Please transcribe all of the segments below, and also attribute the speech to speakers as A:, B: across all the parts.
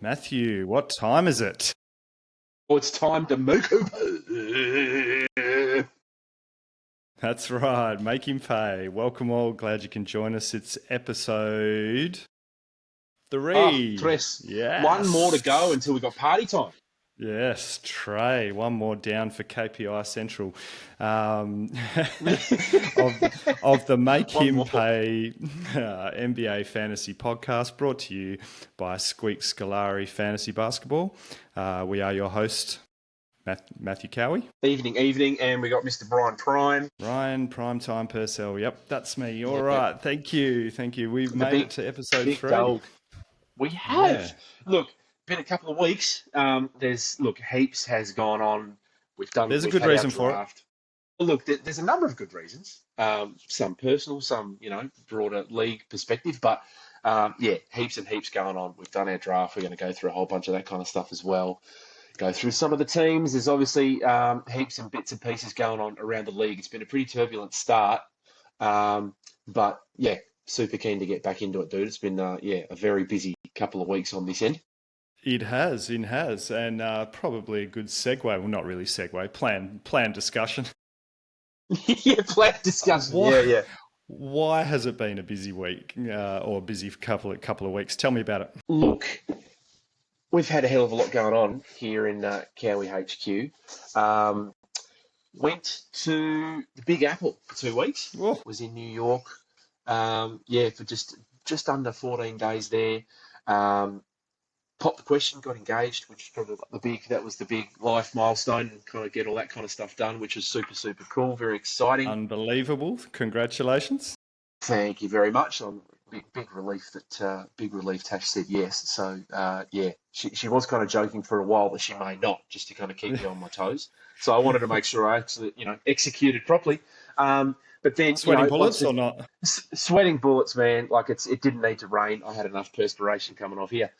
A: Matthew, what time is it?
B: Well, it's time to make him pay.
A: That's right, make him pay. Welcome all, glad you can join us. It's episode 3.
B: Tres.
A: Yes.
B: One more to go until we got party time.
A: Yes, Trey. One more down for KPI Central. Of the Make Him Pay NBA Fantasy Podcast, brought to you by Squeaks Fantasy Basketball. We are your host, Matthew Cowie.
B: Evening, and we got Mr. Brian Prime.
A: Ryan Primetime Purcell. Yep, that's me. All right, thank you. We've made it to episode 3.
B: Dog. We have.
A: Yeah.
B: Look, been a couple of weeks. Heaps has gone on.
A: There's a good reason for it.
B: Well, look, there's a number of good reasons. Some personal, some broader league perspective, but heaps and heaps going on. We've done our draft. We're going to go through a whole bunch of that kind of stuff as well. Go through some of the teams. There's obviously heaps and bits and pieces going on around the league. It's been a pretty turbulent start, but super keen to get back into it, dude. It's been a very busy couple of weeks on this end.
A: It has, and probably a good segue. Well, not really segue. Plan discussion.
B: Plan discussion.
A: Why has it been a busy week or a busy couple of weeks? Tell me about it.
B: Look, we've had a hell of a lot going on here in Cowie HQ. Went to the Big Apple for 2 weeks.
A: Whoa.
B: Was in New York. For just under 14 days there. Popped the question, got engaged, which is probably the big life milestone, and kind of get all that kind of stuff done, which is super, super cool, very exciting.
A: Unbelievable. Congratulations.
B: Thank you very much. I'm big relief that Tash said yes. So she was kind of joking for a while that she may not, just to kind of keep me on my toes. So I wanted to make sure I actually executed properly. But then
A: sweating bullets or not?
B: Sweating bullets, man. Like it didn't need to rain. I had enough perspiration coming off here.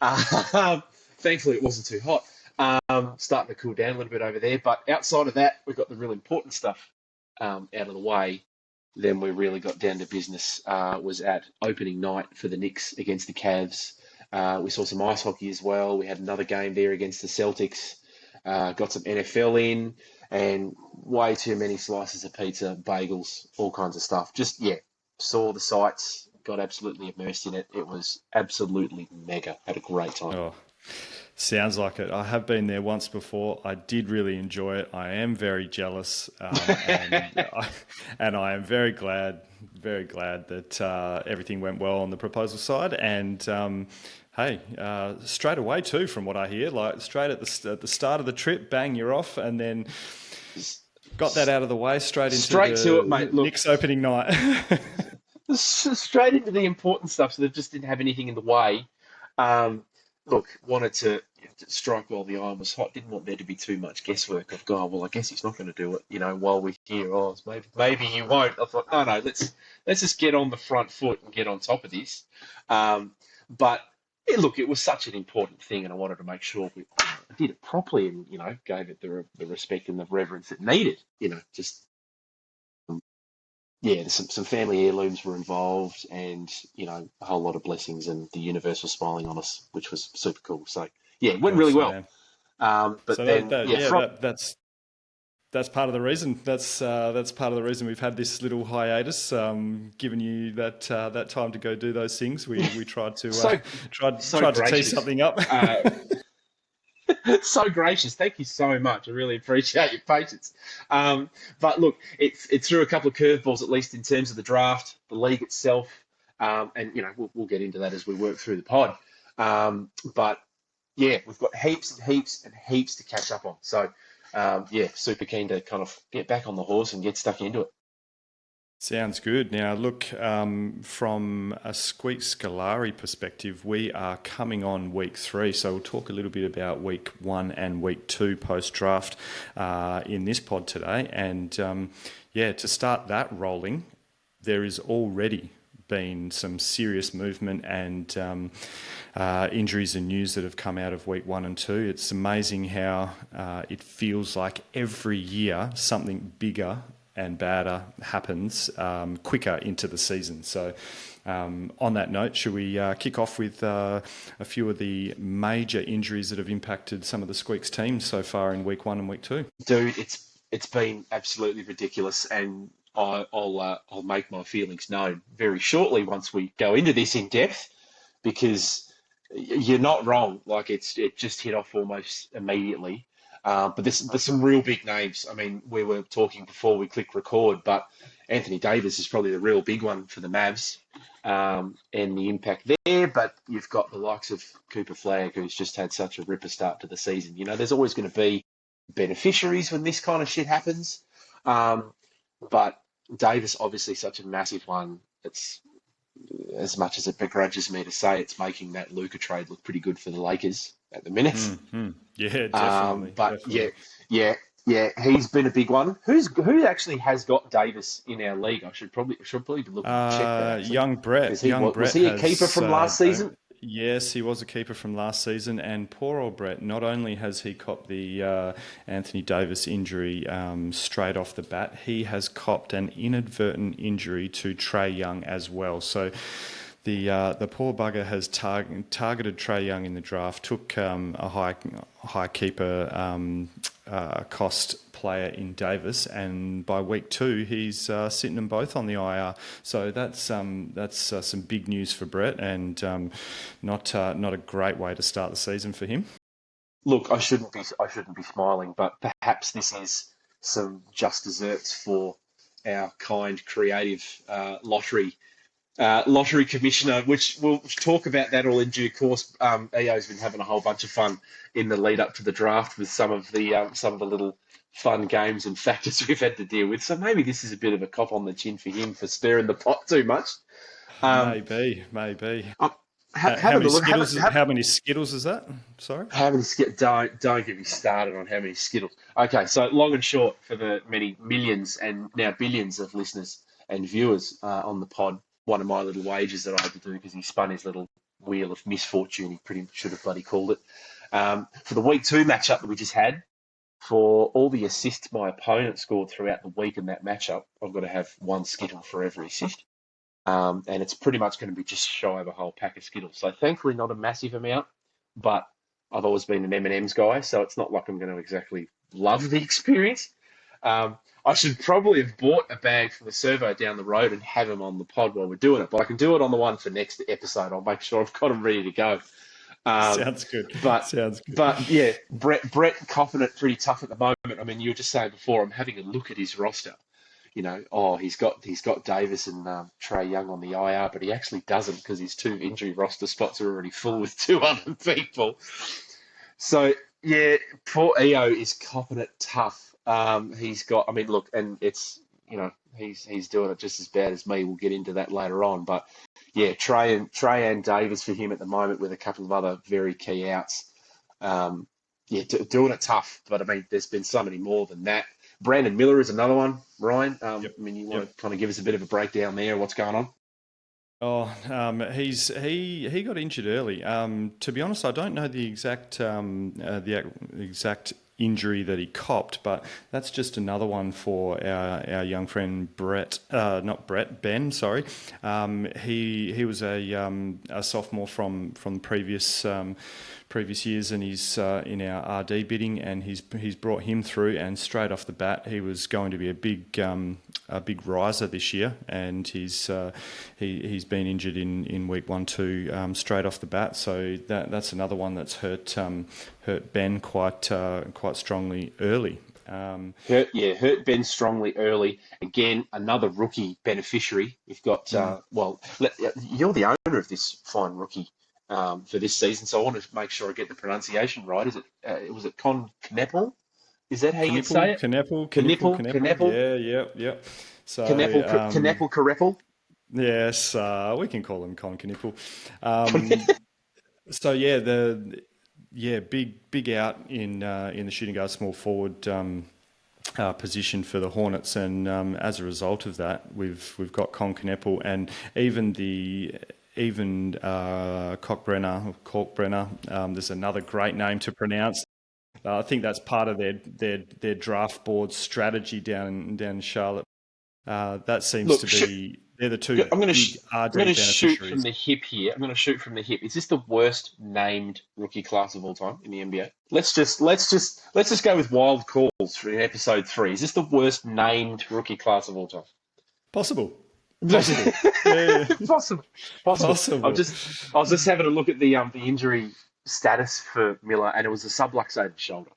B: Thankfully, it wasn't too hot. Starting to cool down a little bit over there. But outside of that, we've got the real important stuff out of the way. Then we really got down to business. Was at opening night for the Knicks against the Cavs. We saw some ice hockey as well. We had another game there against the Celtics. Got some NFL in, and way too many slices of pizza, bagels, all kinds of stuff. Just, saw the sights, got absolutely immersed in it. It was absolutely mega. Had a great time.
A: Oh, sounds like it. I have been there once before. I did really enjoy it. I am very jealous, and I am very glad that everything went well on the proposal side. And hey, straight away too, from what I hear, like straight at the start of the trip, bang, you're off, and then got that out of the way, straight to it, mate. Look, Knicks opening night.
B: Straight into the important stuff, so they just didn't have anything in the way. Wanted to strike while the iron was hot. Didn't want there to be too much guesswork of, I guess he's not going to do it, while we're here. Maybe you won't. I thought, no, let's just get on the front foot and get on top of this. But it was such an important thing, and I wanted to make sure we did it properly and, gave it the respect and the reverence it needed. There's some family heirlooms were involved, and a whole lot of blessings, and the universe was smiling on us, which was super cool. So it went really well.
A: That's part of the reason. That's part of the reason we've had this little hiatus, giving you that time to go do those things. We tried to tried to tee something up.
B: So gracious. Thank you so much. I really appreciate your patience. But look, it threw a couple of curveballs, at least in terms of the draft, the league itself, and we'll get into that as we work through the pod. But we've got heaps and heaps and heaps to catch up on. So super keen to kind of get back on the horse and get stuck into it.
A: Sounds good. Now, look, from a Squeaks perspective, we are coming on week 3, so we'll talk a little bit about week 1 and week 2 post-draft in this pod today. And to start that rolling, there is already been some serious movement and injuries and news that have come out of week 1 and 2. It's amazing how it feels like every year something bigger and badder happens quicker into the season. So on that note, should we kick off with a few of the major injuries that have impacted some of the Squeaks teams so far in week 1 and week 2?
B: Dude, it's been absolutely ridiculous, and I'll make my feelings known very shortly once we go into this in depth, because you're not wrong. Like it just hit off almost immediately. But there's some real big names. I mean, we were talking before we click record, but Anthony Davis is probably the real big one for the Mavs, and the impact there. But you've got the likes of Cooper Flagg, who's just had such a ripper start to the season. You know, there's always going to be beneficiaries when this kind of shit happens. But Davis, obviously, such a massive one. It's, as much as it begrudges me to say, it's making that Luka trade look pretty good for the Lakers at the minute.
A: Mm-hmm. Yeah, definitely.
B: But
A: definitely.
B: yeah, he's been a big one. Who actually has got Davis in our league? I should probably be looking to check that. Actually.
A: Young Brett.
B: Was he a keeper from last season?
A: Yes, he was a keeper from last season, and poor old Brett, not only has he copped the Anthony Davis injury straight off the bat, he has copped an inadvertent injury to Trae Young as well. So the poor bugger has targeted Trae Young in the draft, took a high keeper cost player in Davis, and by week 2 he's sitting them both on the IR. So that's some big news for Brett, and not a great way to start the season for him.
B: Look, I shouldn't be smiling, but perhaps this is some just desserts for our kind, creative lottery commissioner, which we'll talk about that all in due course. EO's been having a whole bunch of fun in the lead up to the draft with some of the little fun games and factors we've had to deal with. So maybe this is a bit of a cop on the chin for him for stirring the pot too much.
A: Maybe. How many Skittles is that? Sorry?
B: How many Skittles? Don't get me started on how many Skittles. Okay, so long and short, for the many millions and now billions of listeners and viewers on the pod, one of my little wagers that I had to do because he spun his little wheel of misfortune, he pretty should have bloody called it. For the week 2 matchup that we just had, for all the assists my opponent scored throughout the week in that matchup, I've got to have 1 Skittle for every assist. And it's pretty much going to be just shy of a whole pack of Skittles. So thankfully not a massive amount, but I've always been an M&M's guy, so it's not like I'm going to exactly love the experience. I should probably have bought a bag from the servo down the road and have them on the pod while we're doing it, but I can do it on the one for next episode. I'll make sure I've got them ready to go.
A: Sounds good. Sounds good.
B: But yeah, Brett copping it pretty tough at the moment. I mean, you were just saying before, I'm having a look at his roster. You know, he's got Davis and Trae Young on the IR, but he actually doesn't because his 2 injury roster spots are already full with 2 other people. So yeah, poor EO is copping it tough. He's got, I mean, look, and it's, you know, he's doing it just as bad as me. We'll get into that later on, but yeah, Trae and Davis for him at the moment with a couple of other very key outs. Doing it tough, but I mean, there's been so many more than that. Brandon Miller is another one, Ryan. I mean, you want to kind of give us a bit of a breakdown there, what's going on?
A: He got injured early. To be honest, I don't know the exact injury that he copped, but that's just another one for our young friend Ben. Sorry, he was a sophomore from previous years, and he's in our RD bidding, and he's brought him through, and straight off the bat he was going to be a big riser this year, and he's been injured in week 1, 2 straight off the bat. So that's another one that's hurt Ben quite strongly early.
B: Hurt Ben strongly early. Again, another rookie beneficiary. We've got you're the owner of this fine rookie for this season, so I want to make sure I get the pronunciation right. Is it was it Con Kneppel? Is that how you say it?
A: Kneppel. Yeah. So
B: Kneppel Carreppel.
A: Yes, we can call him Con Kneppel. So yeah, big out in the shooting guard small forward position for the Hornets, and as a result of that, we've got Con Kneppel, and even Kalkbrenner. There's another great name to pronounce. I think that's part of their draft board strategy down in Charlotte. That seems to
B: Look,
A: be they're the two
B: I'm going
A: big RD
B: to shoot from
A: beneficiaries.
B: the hip here. I'm going to shoot from the hip. Is this the worst named rookie class of all time in the NBA? Let's just go with wild calls for episode 3. Is this the worst named rookie class of all time?
A: Possible, possible, yeah, yeah.
B: Possible, possible.
A: Possible.
B: I was just having a look at the injury status for Miller, and it was a subluxated shoulder.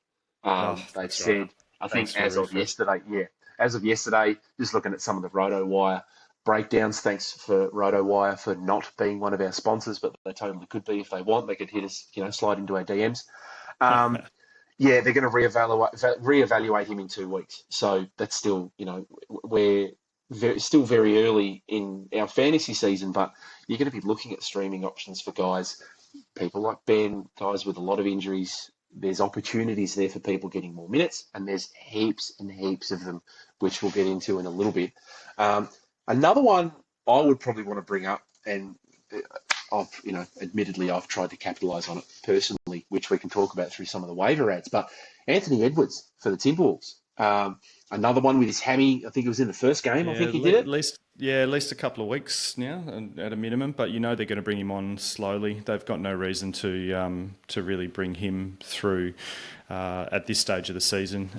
A: Oh,
B: They've
A: that's right.
B: said, I think
A: Thanks for a
B: as of
A: refresh.
B: yesterday, as of yesterday, just looking at some of the RotoWire breakdowns. Thanks for RotoWire for not being one of our sponsors, but they totally could be if they want. They could hit us, slide into our DMs. Um, yeah, they're going to reevaluate him in 2 weeks. So that's still, we're still very early in our fantasy season, but you're going to be looking at streaming options for guys, people like Ben, guys with a lot of injuries. There's opportunities there for people getting more minutes, and there's heaps and heaps of them, which we'll get into in a little bit. Another one I would probably want to bring up, and admittedly, I've tried to capitalise on it personally, which we can talk about through some of the waiver ads. But Anthony Edwards for the Timberwolves, another one with his hammy. I think it was in the first game. I
A: Yeah,
B: think he did it.
A: at least a couple of weeks now, at a minimum. But they're going to bring him on slowly. They've got no reason to really bring him through at this stage of the season.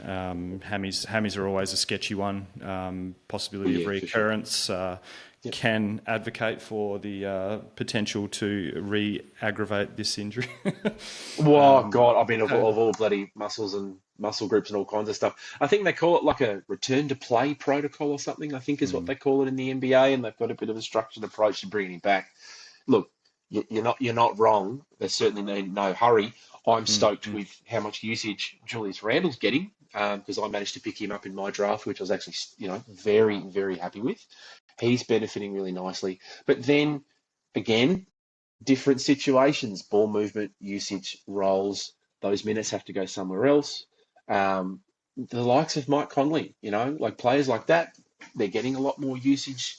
A: Hammies are always a sketchy one. Possibility of recurrence. Sure. Yep. Can advocate for the potential to re-aggravate this injury.
B: Well, God, I mean, of all bloody muscles and muscle groups and all kinds of stuff. I think they call it like a return to play protocol or something, I think is what they call it in the NBA, and they've got a bit of a structured approach to bringing him back. Look, you're not wrong. There's certainly no hurry. I'm stoked with how much usage Julius Randle's getting, because I managed to pick him up in my draft, which I was actually, very, very happy with. He's benefiting really nicely. But then again, different situations, ball movement, usage, roles, those minutes have to go somewhere else. The likes of Mike Conley, like players like that, they're getting a lot more usage.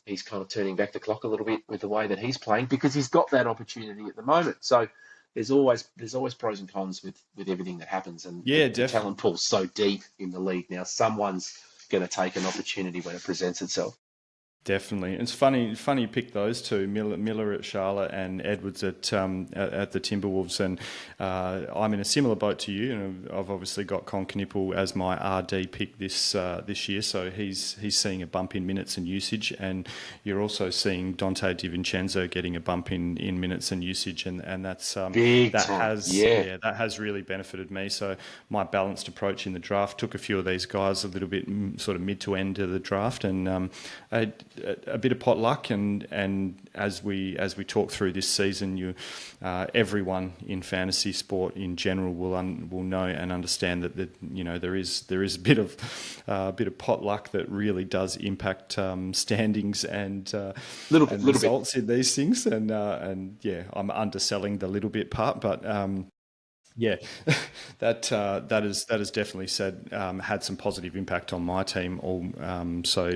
B: He's kind of turning back the clock a little bit with the way that he's playing because he's got that opportunity at the moment. So there's always pros and cons with everything that happens, and the talent pool's so deep in the league now. Someone's going to take an opportunity when it presents itself.
A: Definitely, it's funny you pick those two, Miller at Charlotte and Edwards at the Timberwolves, and I'm in a similar boat to you. And I've obviously got Con Knipple as my RD pick this year, so he's seeing a bump in minutes and usage, and you're also seeing Dante DiVincenzo getting a bump in minutes and usage, and that's that has really benefited me. So my balanced approach in the draft took a few of these guys a little bit sort of mid to end of the draft, and a bit of pot luck, and as we talk through this season, everyone in fantasy sport in general will know and understand that there is a bit of pot luck that really does impact standings and results in these things, and I'm underselling the little bit part, but. Yeah, that has definitely had some positive impact on my team. Albeit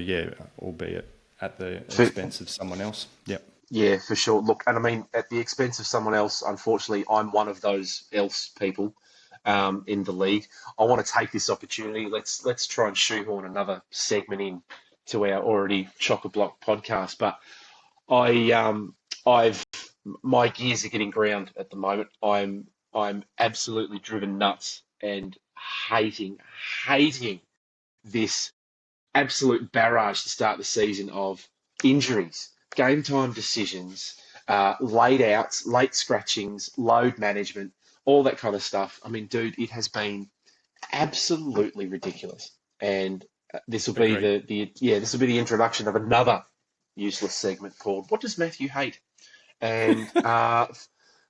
A: at the expense of someone else. Yep.
B: Yeah, for sure. Look, and I mean, at the expense of someone else, unfortunately, I'm one of those else people in the league. I want to take this opportunity. Let's try and shoehorn another segment in to our already chock-a-block podcast. But my gears are getting ground at the moment. I'm absolutely driven nuts and hating this absolute barrage to start the season of injuries, game time decisions, late outs, late scratchings, load management, all that kind of stuff. I mean, dude, it has been absolutely ridiculous. And this will be the introduction of another useless segment called "What Does Matthew Hate?" And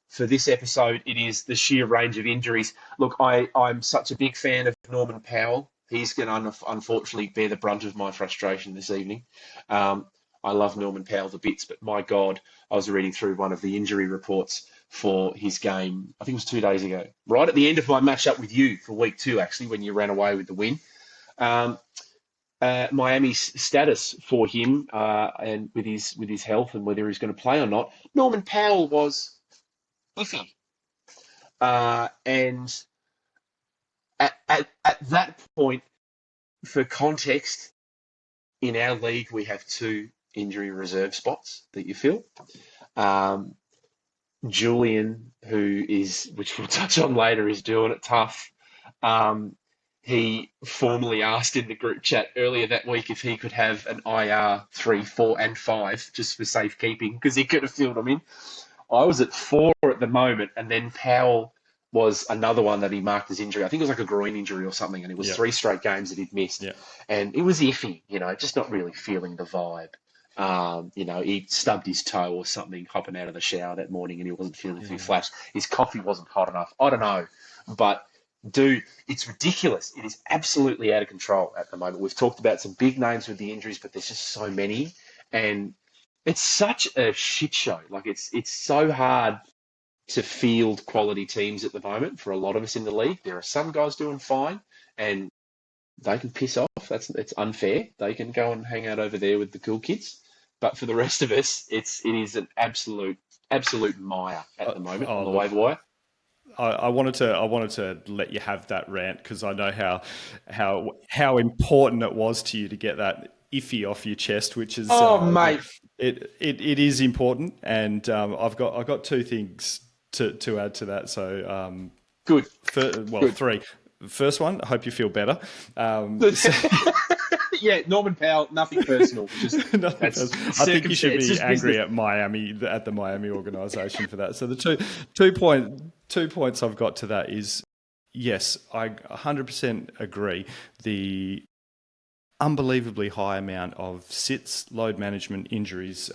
B: for this episode, it is the sheer range of injuries. Look, I'm such a big fan of Norman Powell. He's going to unfortunately bear the brunt of my frustration this evening. I love Norman Powell to bits, but my God, I was reading through one of the injury reports for his game, I think it was 2 days ago, right at the end of my matchup with you for week 2, actually, when you ran away with the win. Miami's status for him and with his health and whether he's going to play or not, Norman Powell was iffy. And at that point, for context, in our league, we have 2 injury reserve spots that you fill. Um, Julian, which we'll touch on later, is doing it tough. He formally asked in the group chat earlier that week if he could have an IR 3, 4, and 5 just for safekeeping because he could have filled them in. I was at 4 at the moment, and then Powell was another one that he marked as injury. I think it was like a groin injury or something, and it was 3 straight games that he'd missed.
A: Yeah.
B: And it was iffy, just not really feeling the vibe. He stubbed his toe or something hopping out of the shower that morning and he wasn't feeling too flash. His coffee wasn't hot enough. I don't know. But, dude, it's ridiculous. It is absolutely out of control at the moment. We've talked about some big names with the injuries, but there's just so many. And it's such a shit show. Like, it's so hard to field quality teams at the moment for a lot of us in the league. There are some guys doing fine, and they can piss off. It's unfair. They can go and hang out over there with the cool kids. But for the rest of us, it is an absolute mire at the moment on the waiver wire.
A: I wanted to let you have that rant because I know how important it was to you to get that iffy off your chest, which is
B: mate,
A: it is important, and I've got 2 things to add to that. So
B: good.
A: Good. 3. First one, I hope you feel better.
B: Yeah, Norman Powell, nothing personal.
A: I think you should be angry at the Miami organisation for that. So the two points I've got to that is, yes, I 100% agree. The unbelievably high amount of sits, load management injuries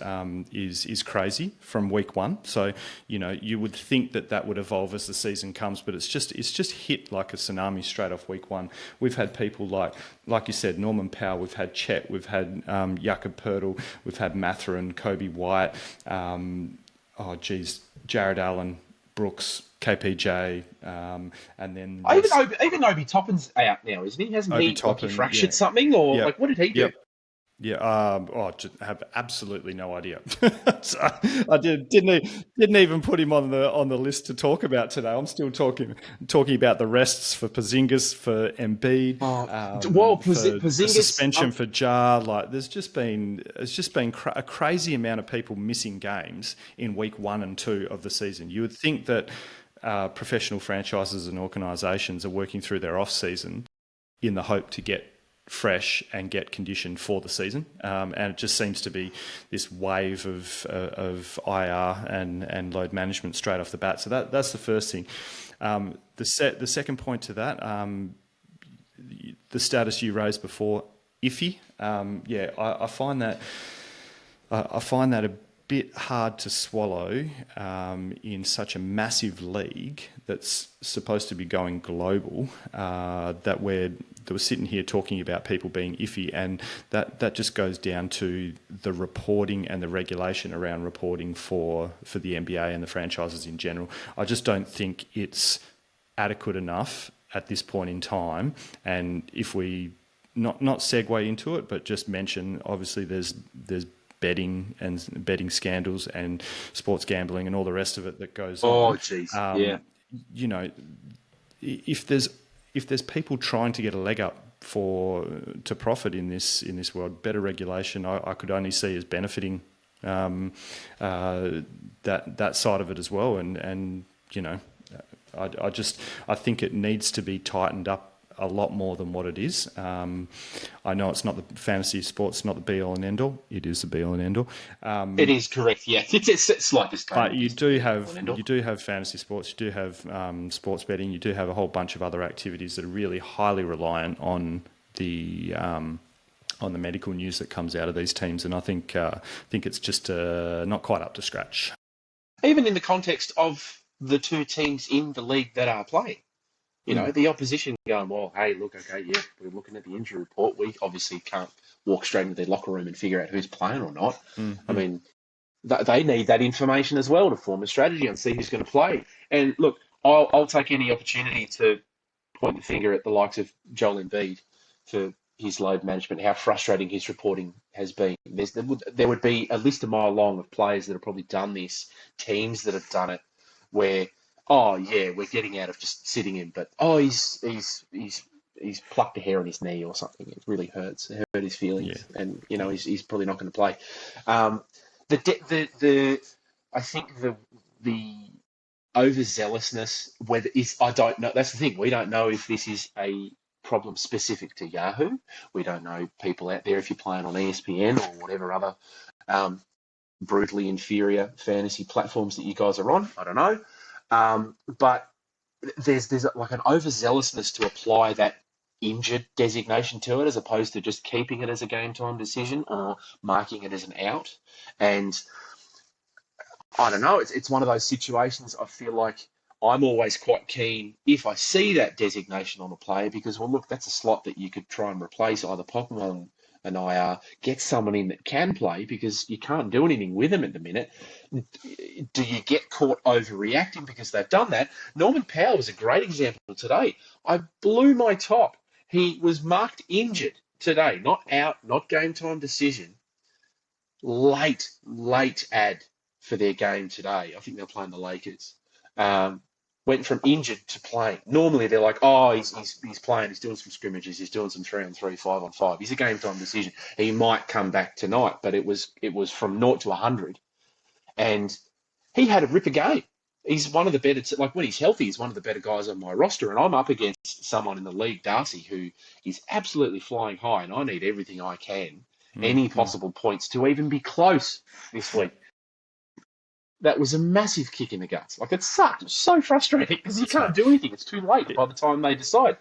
A: is crazy from week 1. So, you would think that would evolve as the season comes, but it's just hit like a tsunami straight off week 1. We've had people like you said, Norman Powell, we've had Chet, we've had Jakob Purcell, we've had Mathurin, Kobe White, Jared Allen, Brooks, KPJ, and then
B: even Obi Toppin's out now, isn't he? Hasn't he fractured something, or what did he do?
A: Yep. Yeah, I have absolutely no idea. So I didn't even put him on the list to talk about today. I'm still talking about the rests for Porzingis, for Embiid,
B: Porzingis,
A: suspension for Jar. Like, it's just been a crazy amount of people missing games in week 1 and 2 of the season. You would think that professional franchises and organisations are working through their off season in the hope to get fresh and get conditioned for the season, and it just seems to be this wave of IR and load management straight off the bat. So that's the first thing. The second point to that, the status you raised before, iffy. I find that a bit hard to swallow in such a massive league that's supposed to be going global, that we're sitting here talking about people being iffy, and that just goes down to the reporting and the regulation around reporting for the NBA and the franchises in general. I just don't think it's adequate enough at this point in time. And if we not segue into it, but just mention, obviously there's betting and betting scandals and sports gambling and all the rest of it that goes on.
B: Oh, jeez.
A: If there's people trying to get a leg up to profit in this world, better regulation I could only see as benefiting that side of it as well. And I think it needs to be tightened up a lot more than what it is. I know it's not the fantasy sports, not the be all and end all. It is the be all and end all.
B: It is correct. Yeah, it's like this.
A: But you do have fantasy sports. You do have sports betting. You do have a whole bunch of other activities that are really highly reliant on the medical news that comes out of these teams. And I think it's just not quite up to scratch.
B: Even in the context of the 2 teams in the league that are playing. The opposition going, well, hey, look, okay, yeah, we're looking at the injury report. We obviously can't walk straight into their locker room and figure out who's playing or not. Mm-hmm. I mean, they need that information as well to form a strategy and see who's going to play. And look, I'll take any opportunity to point the finger at the likes of Joel Embiid for his load management, how frustrating his reporting has been. There would be a list a mile long of players that have probably done this, teams that have done it, where, oh yeah, we're getting out of just sitting him, but he's he's plucked a hair on his knee or something. It really hurts. It hurt his feelings, and he's probably not going to play. I think the overzealousness, I don't know. That's the thing. We don't know if this is a problem specific to Yahoo. We don't know people out there if you're playing on ESPN or whatever other brutally inferior fantasy platforms that you guys are on. I don't know. But there's like an overzealousness to apply that injured designation to it as opposed to just keeping it as a game time decision or marking it as an out. And I don't know, it's one of those situations I feel like I'm always quite keen if I see that designation on a player because, well, look, that's a slot that you could try and replace either Pokemon and IR, get someone in that can play because you can't do anything with them at the minute. Do you get caught overreacting because they've done that? Norman Powell was a great example today. I blew my top. He was marked injured today, not out, not game time decision. Late ad for their game today. I think they're playing the Lakers. Went from injured to playing. Normally they're like, oh, he's playing, he's doing some scrimmages, he's doing some 3-on-3, 5-on-5. He's a game time decision. He might come back tonight, but it was from 0 to 100, and he had a ripper game. He's one of the better, like when he's healthy, he's one of the better guys on my roster, and I'm up against someone in the league, Darcy, who is absolutely flying high, and I need everything I can, any possible points to even be close this week. That was a massive kick in the guts. Like, it sucked. It was so frustrating because you can't do anything. It's too late by the time they decide.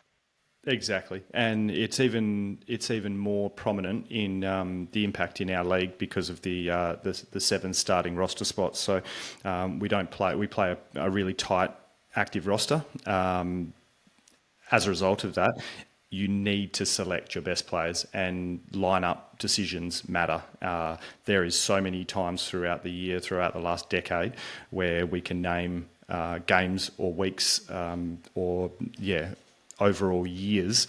A: Exactly, and it's even more prominent in the impact in our league because of the 7 starting roster spots. So we play a really tight active roster. As a result of that, you need to select your best players, and lineup decisions matter. There is so many times throughout the year, throughout the last decade, where we can name games or weeks overall years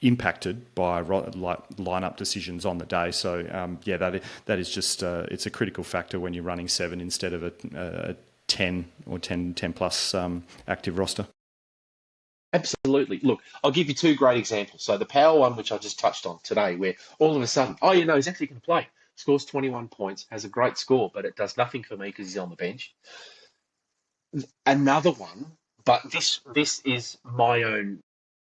A: impacted by lineup decisions on the day. So that is just it's a critical factor when you're running 7 instead of a 10 or 10 plus active roster.
B: Absolutely. Look, I'll give you 2 great examples. So the Power one, which I just touched on today, where all of a sudden, he's actually going to play. Scores 21 points, has a great score, but it does nothing for me because he's on the bench. Another one, but this is my own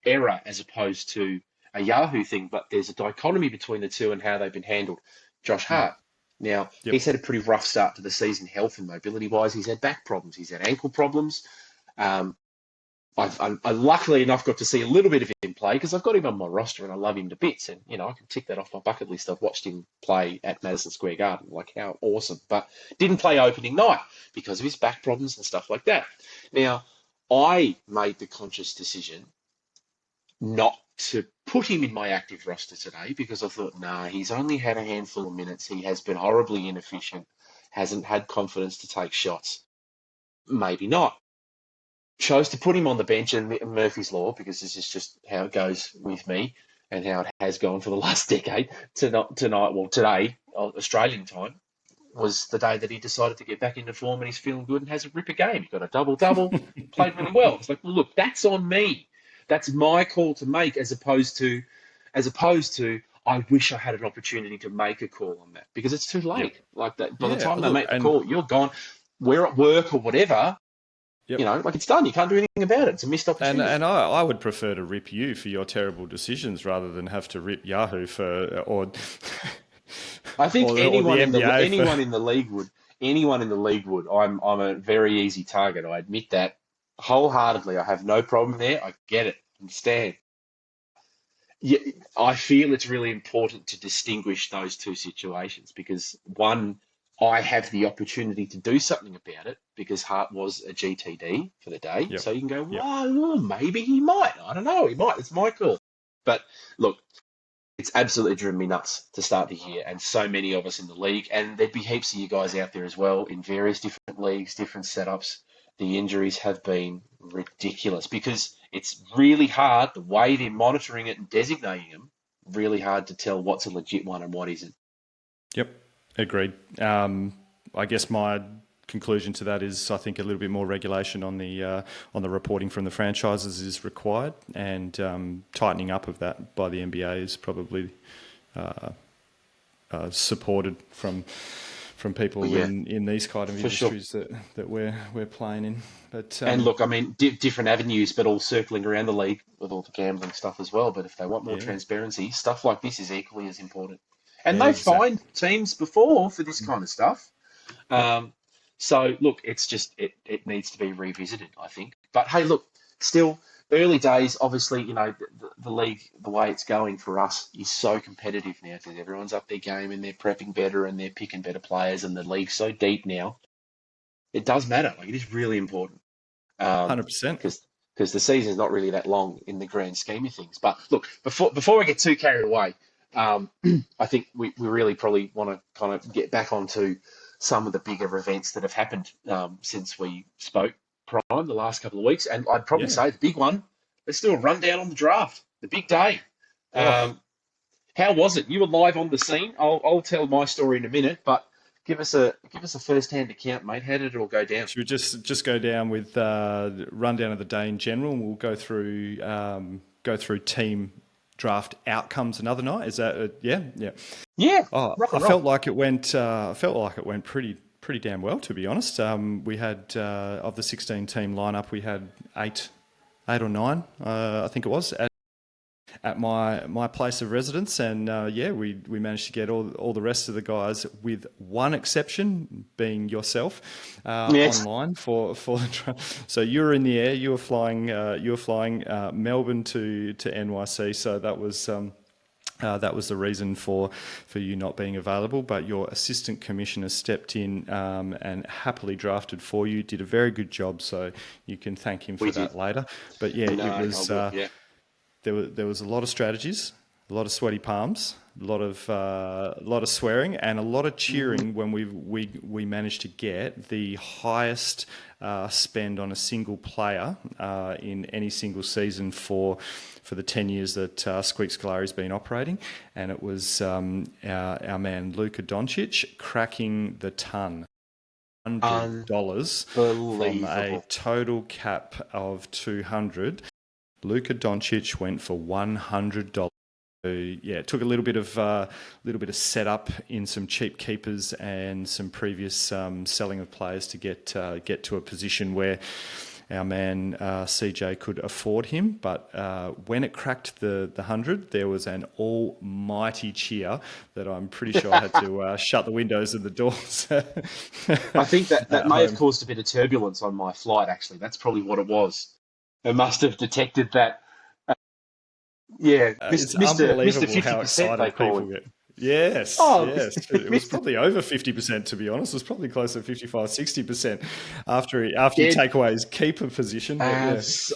B: error as opposed to a Yahoo thing, but there's a dichotomy between the two and how they've been handled. Josh Hart. Now, He's had a pretty rough start to the season, health and mobility-wise. He's had back problems. He's had ankle problems. I luckily enough got to see a little bit of him play because I've got him on my roster and I love him to bits. And, I can tick that off my bucket list. I've watched him play at Madison Square Garden. Like, how awesome. But didn't play opening night because of his back problems and stuff like that. Now, I made the conscious decision not to put him in my active roster today because I thought, he's only had a handful of minutes. He has been horribly inefficient, hasn't had confidence to take shots. Maybe not. Chose to put him on the bench, and Murphy's Law, because this is just how it goes with me and how it has gone for the last decade. Today, Australian time, was the day that he decided to get back into form and he's feeling good and has a ripper game. He got a double-double, played really well. It's like, well, look, that's on me. That's my call to make as opposed to I wish I had an opportunity to make a call on that because it's too late. Yep. Like that, by the time they make the call, you're gone. We're at work or whatever. Yep. It's done. You can't do anything about it. It's a missed opportunity.
A: And I would prefer to rip you for your terrible decisions rather than have to rip Yahoo
B: I think anyone in the league would. I'm a very easy target. I admit that wholeheartedly. I have no problem there. I get it. Understand. Yeah, I feel it's really important to distinguish those two situations because one, I have the opportunity to do something about it because Hart was a GTD for the day. Yep. So you can go, well, maybe he might. I don't know. He might. It's my call. But look, it's absolutely driven me nuts to start the year, and so many of us in the league, and there'd be heaps of you guys out there as well in various different leagues, different setups. The injuries have been ridiculous because it's really hard, the way they're monitoring it and designating them, really hard to tell what's a legit one and what isn't.
A: Yep, agreed. I guess my conclusion to that is I think a little bit more regulation on the reporting from the franchises is required, and tightening up of that by the NBA is probably supported from people in these kind of industries that we're playing in. But
B: and look, I mean, different avenues, but all circling around the league with all the gambling stuff as well. But if they want more transparency, stuff like this is equally as important. And they find teams before for this kind of stuff. So look, it's just it needs to be revisited, I think. But hey, look, still early days. Obviously, you know, the league, the way it's going for us is so competitive now because everyone's up their game and they're prepping better and they're picking better players, and the league's so deep now. It does matter. Like, it is really important.
A: 100%.
B: Because the season's not really that long in the grand scheme of things. But look, before we get too carried away, I think we really probably want to kind of get back onto some of the bigger events that have happened since we spoke prime the last couple of weeks. And I'd probably say the big one, let's do a rundown on the draft, the big day. How was it? You were live on the scene. I'll tell my story in a minute, but give us a first-hand account, mate. How did it all go down?
A: Should we just go down with rundown of the day in general, and we'll go through team draft outcomes another night? Is that
B: Yeah.
A: Oh, I felt like it went pretty damn well, to be honest. We had of the 16 team lineup, we had eight or nine, I think it was, at my place of residence, and we managed to get all the rest of the guys, with one exception being yourself, online for the so you were in the air, you were flying Melbourne to NYC, so that was the reason for you not being available, but your assistant commissioner stepped in and happily drafted for you, did a very good job, so you can thank him for that later. But it was there was a lot of strategies, a lot of sweaty palms, a lot of swearing, and a lot of cheering when we managed to get the highest spend on a single player in any single season for the 10 years that Squeaks Galari's been operating, and it was our man Luka Doncic cracking the ton. $100 from a total cap of 200. Luka Doncic went for $100. So, it took a little bit of setup in some cheap keepers and some previous selling of players to get to a position where our man CJ could afford him. But when it cracked the 100, there was an almighty cheer that I'm pretty sure I had to shut the windows and the doors.
B: I think that may have caused a bit of turbulence on my flight, actually. That's probably what it was. It must have detected that.
A: It's unbelievable
B: Mr. 50%,
A: how excited people get. Yes, yes. It was probably over 50%, to be honest. It was probably close to 55, 60% after you take away his keeper position.
B: His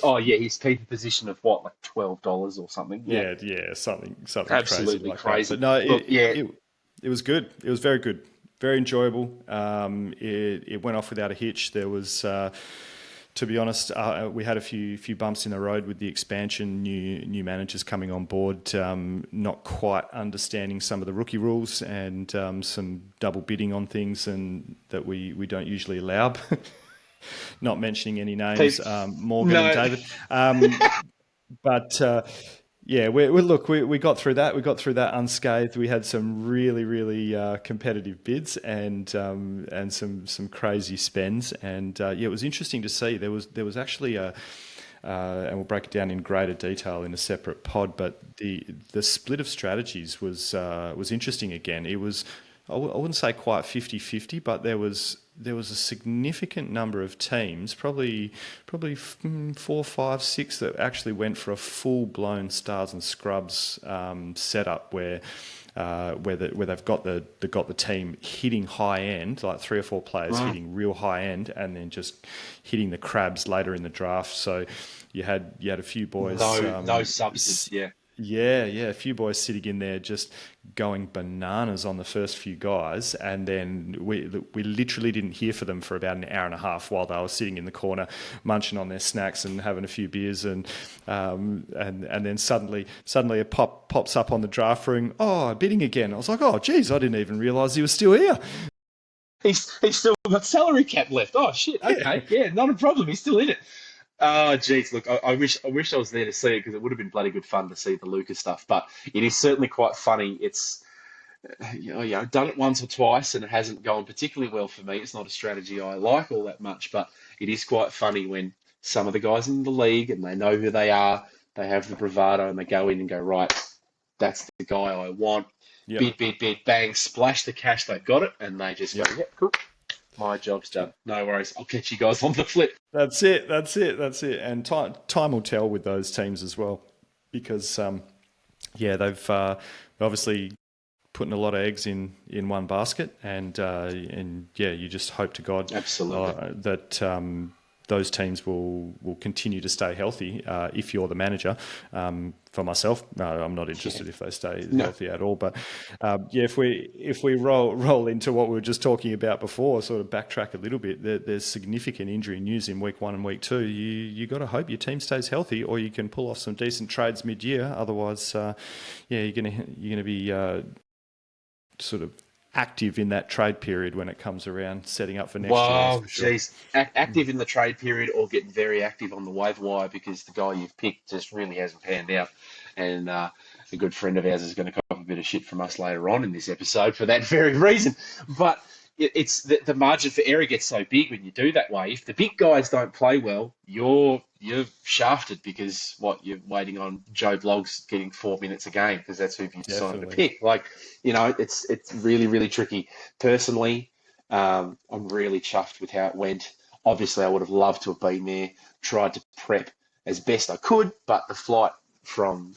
B: keeper position of what, like $12 or something?
A: Yeah, something
B: absolutely crazy.
A: But no, it was good. It was very good, very enjoyable. It went off without a hitch. There was. To be honest, we had a few bumps in the road with the expansion, new managers coming on board, not quite understanding some of the rookie rules, and some double bidding on things and that we don't usually allow. Not mentioning any names, Morgan and David. We got through that. We got through that unscathed. We had some really competitive bids and some crazy spends. And it was interesting to see. There was actually and we'll break it down in greater detail in a separate pod. But the split of strategies was interesting again. It was, I wouldn't say quite 50-50, but there was a significant number of teams, probably 4, 5, 6, that actually went for a full-blown stars and scrubs setup where they've got the team hitting high end, like 3 or 4 players hitting real high end, and then just hitting the crabs later in the draft. So you had a few boys,
B: no substance,
A: a few boys sitting in there just going bananas on the first few guys, and then we literally didn't hear from them for about an hour and a half while they were sitting in the corner munching on their snacks and having a few beers, and then suddenly it pops up on the draft room. Oh, bidding again. I was like, oh geez, I didn't even realise he was still here.
B: he's still got salary cap left. Oh shit. Okay, yeah, not a problem. He's still in it. Oh, geez, look, I wish I was there to see it because it would have been bloody good fun to see the Lucas stuff. But it is certainly quite funny. It's I've done it once or twice and it hasn't gone particularly well for me. It's not a strategy I like all that much, but it is quite funny when some of the guys in the league and they know who they are, they have the bravado and they go in and go, right, that's the guy I want.
A: Yep.
B: Bid, bang, splash the cash, they've got it, and they just go, yeah, cool. My job's done. No worries. I'll catch you guys on the flip.
A: That's it. And time will tell with those teams as well, because they've obviously putting a lot of eggs in one basket, and you just hope to God
B: Absolutely
A: that those teams will continue to stay healthy if you're the manager. For myself, no, I'm not interested if they stay healthy at all. But if we roll into what we were just talking about before, sort of backtrack a little bit, there's significant injury news in week 1 and week 2. You got to hope your team stays healthy, or you can pull off some decent trades mid-year. Otherwise, you're gonna be sort of active in that trade period when it comes around setting up for next year.
B: Wow,
A: Sure.
B: geez. Active in the trade period or getting very active on the waiver wire because the guy you've picked just really hasn't panned out. And a good friend of ours is going to cop a bit of shit from us later on in this episode for that very reason. But it's the margin for error gets so big when you do that way. If the big guys don't play well, you're shafted because you're waiting on Joe Bloggs getting 4 minutes a game because that's who you decided to pick. It's really, really tricky. Personally, I'm really chuffed with how it went. Obviously, I would have loved to have been there, tried to prep as best I could, but the flight from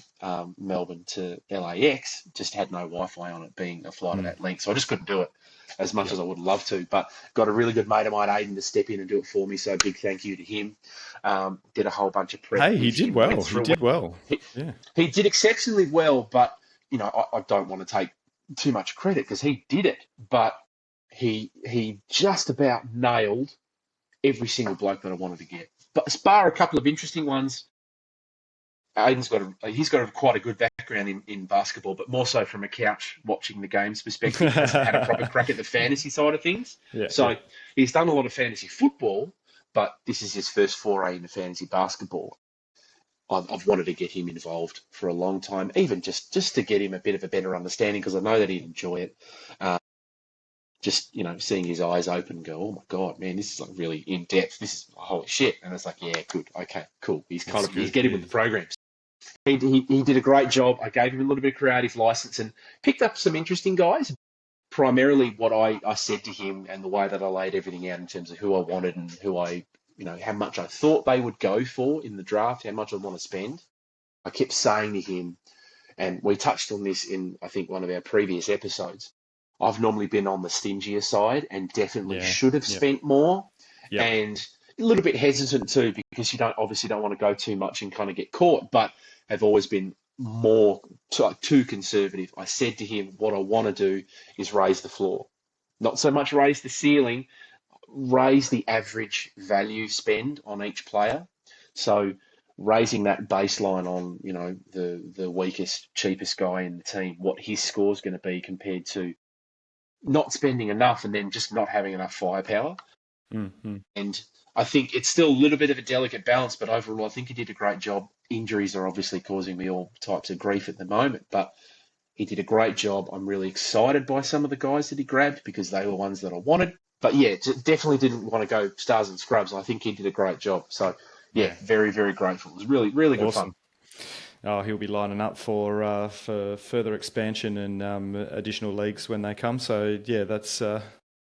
B: Melbourne to LAX just had no Wi-Fi on it, being a flight of that length. So I just couldn't do it as much as I would love to. But got a really good mate of mine, Aiden, to step in and do it for me. So big thank you to him. Did a whole bunch of prep.
A: Hey, he did well. He did well.
B: He did exceptionally well, but I don't want to take too much credit because he did it. But he just about nailed every single bloke that I wanted to get. But bar a couple of interesting ones. Aiden's got quite a good background in basketball, but more so from a couch watching the games perspective. He hasn't had a proper crack at the fantasy side of things. He's done a lot of fantasy football, but this is his first foray into fantasy basketball. I've wanted to get him involved for a long time, even just to get him a bit of a better understanding, because I know that he'd enjoy it. Seeing his eyes open and go, oh my God, man, this is like really in depth. This is holy shit. And it's like, yeah, good. Okay, cool. He's getting with the programs. He did a great job. I gave him a little bit of creative license and picked up some interesting guys. Primarily what I said to him and the way that I laid everything out in terms of who I wanted and who how much I thought they would go for in the draft, how much I want to spend. I kept saying to him, and we touched on this in, I think, one of our previous episodes, I've normally been on the stingier side and definitely should have spent more. Yep. And a little bit hesitant too, because you don't want to go too much and kind of get caught, but have always been more too conservative. I said to him, what I want to do is raise the floor. Not so much raise the ceiling, raise the average value spend on each player. So raising that baseline on, the weakest, cheapest guy in the team, what his score is going to be compared to not spending enough and then just not having enough firepower.
A: Mm-hmm.
B: And I think it's still a little bit of a delicate balance, but overall, I think he did a great job. Injuries are obviously causing me all types of grief at the moment, but he did a great job. I'm really excited by some of the guys that he grabbed because they were ones that I wanted. But yeah, definitely didn't want to go stars and scrubs. I think he did a great job. So yeah, very, very grateful. It was really, really good fun.
A: Oh, he'll be lining up for further expansion and additional leagues when they come. So yeah, that's.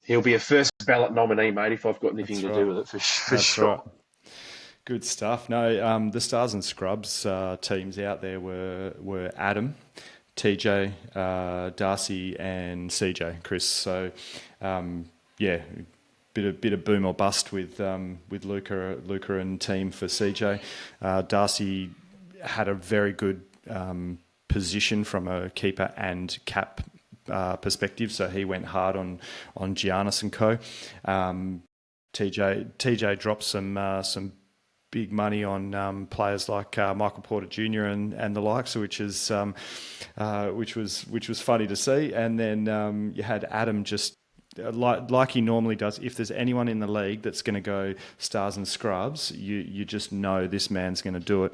B: He'll be a first ballot nominee, mate, if I've got anything to do with it, for sure.
A: Right. Good stuff. No, the Stars and Scrubs teams out there were Adam, TJ, Darcy, and CJ, Chris. So, bit of boom or bust with Luca and team for CJ. Darcy had a very good position from a keeper and cap perspective, so he went hard on Giannis and co. TJ dropped some big money on players like Michael Porter Jr. and the likes, which was funny to see. And then you had Adam just like he normally does, if there's anyone in the league that's going to go stars and scrubs, you just know this man's going to do it.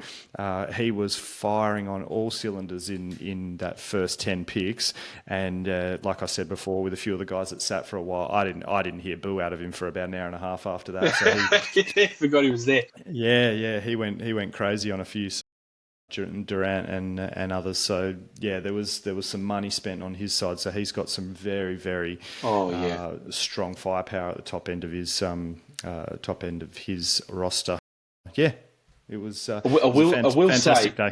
A: He was firing on all cylinders in that first 10 picks, and like I said before, with a few of the guys that sat for a while, I didn't hear boo out of him for about an hour and a half after that. So
B: Forgot he was there.
A: yeah, he went crazy on a few. Durant and others. So yeah, there was some money spent on his side. So he's got some very very strong firepower at the top end of his roster. Yeah, it was.
B: I will
A: fantastic
B: say,
A: day.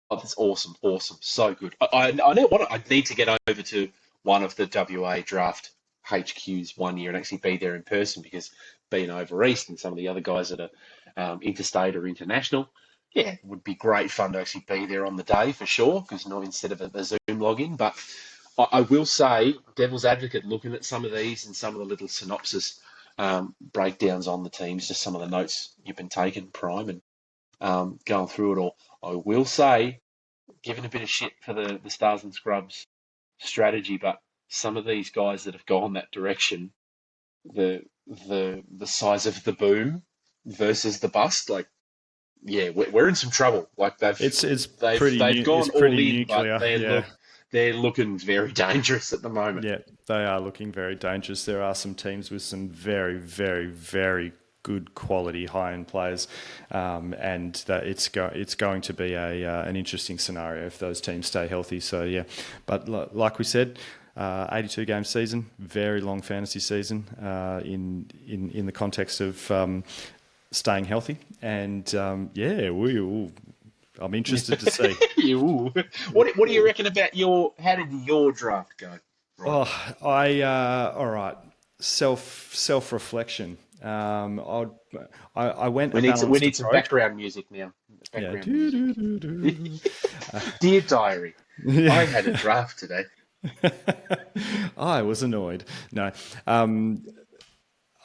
B: Oh, that's awesome, so good. I know what I need to get over to one of the WA draft HQs one year and actually be there in person, because being over east and some of the other guys that are interstate or international. Yeah, it would be great fun to actually be there on the day for sure, because not instead of a Zoom login. But I will say, devil's advocate, looking at some of these and some of the little synopsis breakdowns on the teams, just some of the notes you've been taking, Prime, and going through it all. I will say, giving a bit of shit for the Stars and Scrubs strategy, but some of these guys that have gone that direction, the size of the boom versus the bust, like. Yeah, we're in some trouble. Like they've gone all in,
A: nuclear,
B: but they're looking very dangerous at the moment.
A: Yeah, they are looking very dangerous. There are some teams with some very very very good quality high end players, and that it's going to be an interesting scenario if those teams stay healthy. So yeah, but like we said. 82 game season, very long fantasy season in the context of staying healthy, and I'm interested to see.
B: What do you reckon about how did your draft go?
A: Right. All right. Self reflection. I went.
B: We need some background music now. Dear diary, I had a draft today.
A: I was annoyed. No.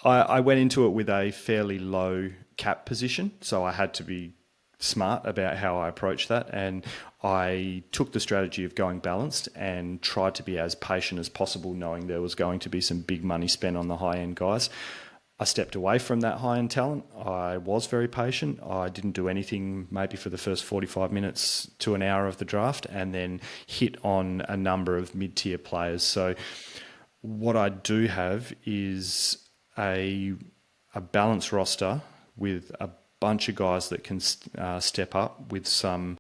A: I went into it with a fairly low cap position, so I had to be smart about how I approached that, and I took the strategy of going balanced and tried to be as patient as possible, knowing there was going to be some big money spent on the high-end guys. I stepped away from that high-end talent. I was very patient. I didn't do anything maybe for the first 45 minutes to an hour of the draft, and then hit on a number of mid-tier players. So what I do have is a balanced roster with a bunch of guys that can step up with some,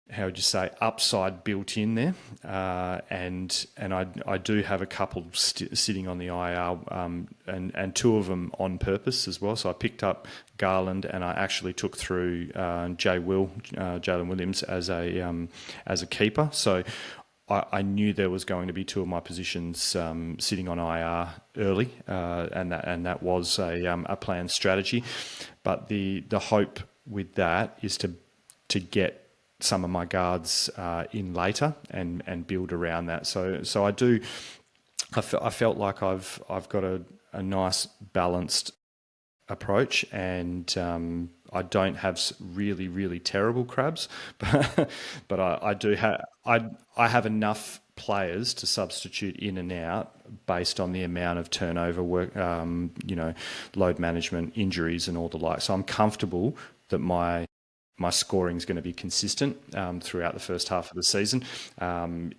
A: how would you say, upside built in there, and I do have a couple sitting on the IR, and two of them on purpose as well. So I picked up Garland, and I actually took through Jalen Williams as a keeper. So I knew there was going to be two of my positions sitting on IR early, and that was a planned strategy. But the hope with that is to get some of my guards in later and build around that. So I felt like I've got a nice balanced approach, and I don't have really really terrible crabs, but I do have I have enough players to substitute in and out based on the amount of turnover work, load management, injuries, and all the like. So I'm comfortable that my scoring is going to be consistent throughout the first half of the season.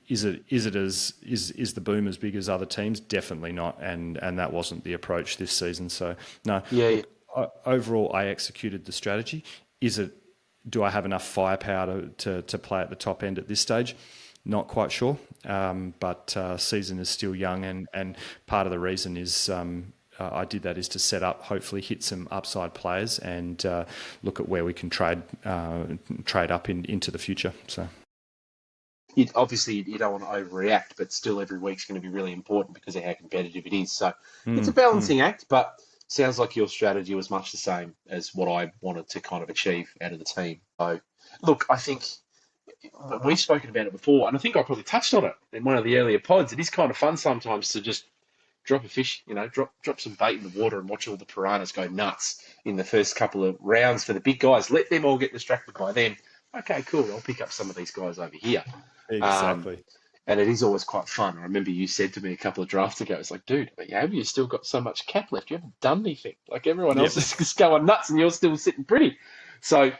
A: Is the boom as big as other teams? Definitely not, and that wasn't the approach this season. So no.
B: Yeah.
A: Overall, I executed the strategy. Do I have enough firepower to play at the top end at this stage? Not quite sure, but season is still young, and part of the reason is I did that is to set up, hopefully hit some upside players, and look at where we can trade up into the future. So.
B: Obviously, you don't want to overreact, but still every week's going to be really important because of how competitive it is. So it's a balancing act, but sounds like your strategy was much the same as what I wanted to kind of achieve out of the team. So, look, I think we've spoken about it before, and I think I probably touched on it in one of the earlier pods. It is kind of fun sometimes to just drop a fish, drop some bait in the water and watch all the piranhas go nuts in the first couple of rounds for the big guys. Let them all get distracted by them. Okay, cool. I'll pick up some of these guys over here.
A: Exactly.
B: And it is always quite fun. I remember you said to me a couple of drafts ago, it's like, dude, have you still got so much cap left? You haven't done anything. Like everyone
A: Yep.
B: else is just going nuts and you're still sitting pretty. So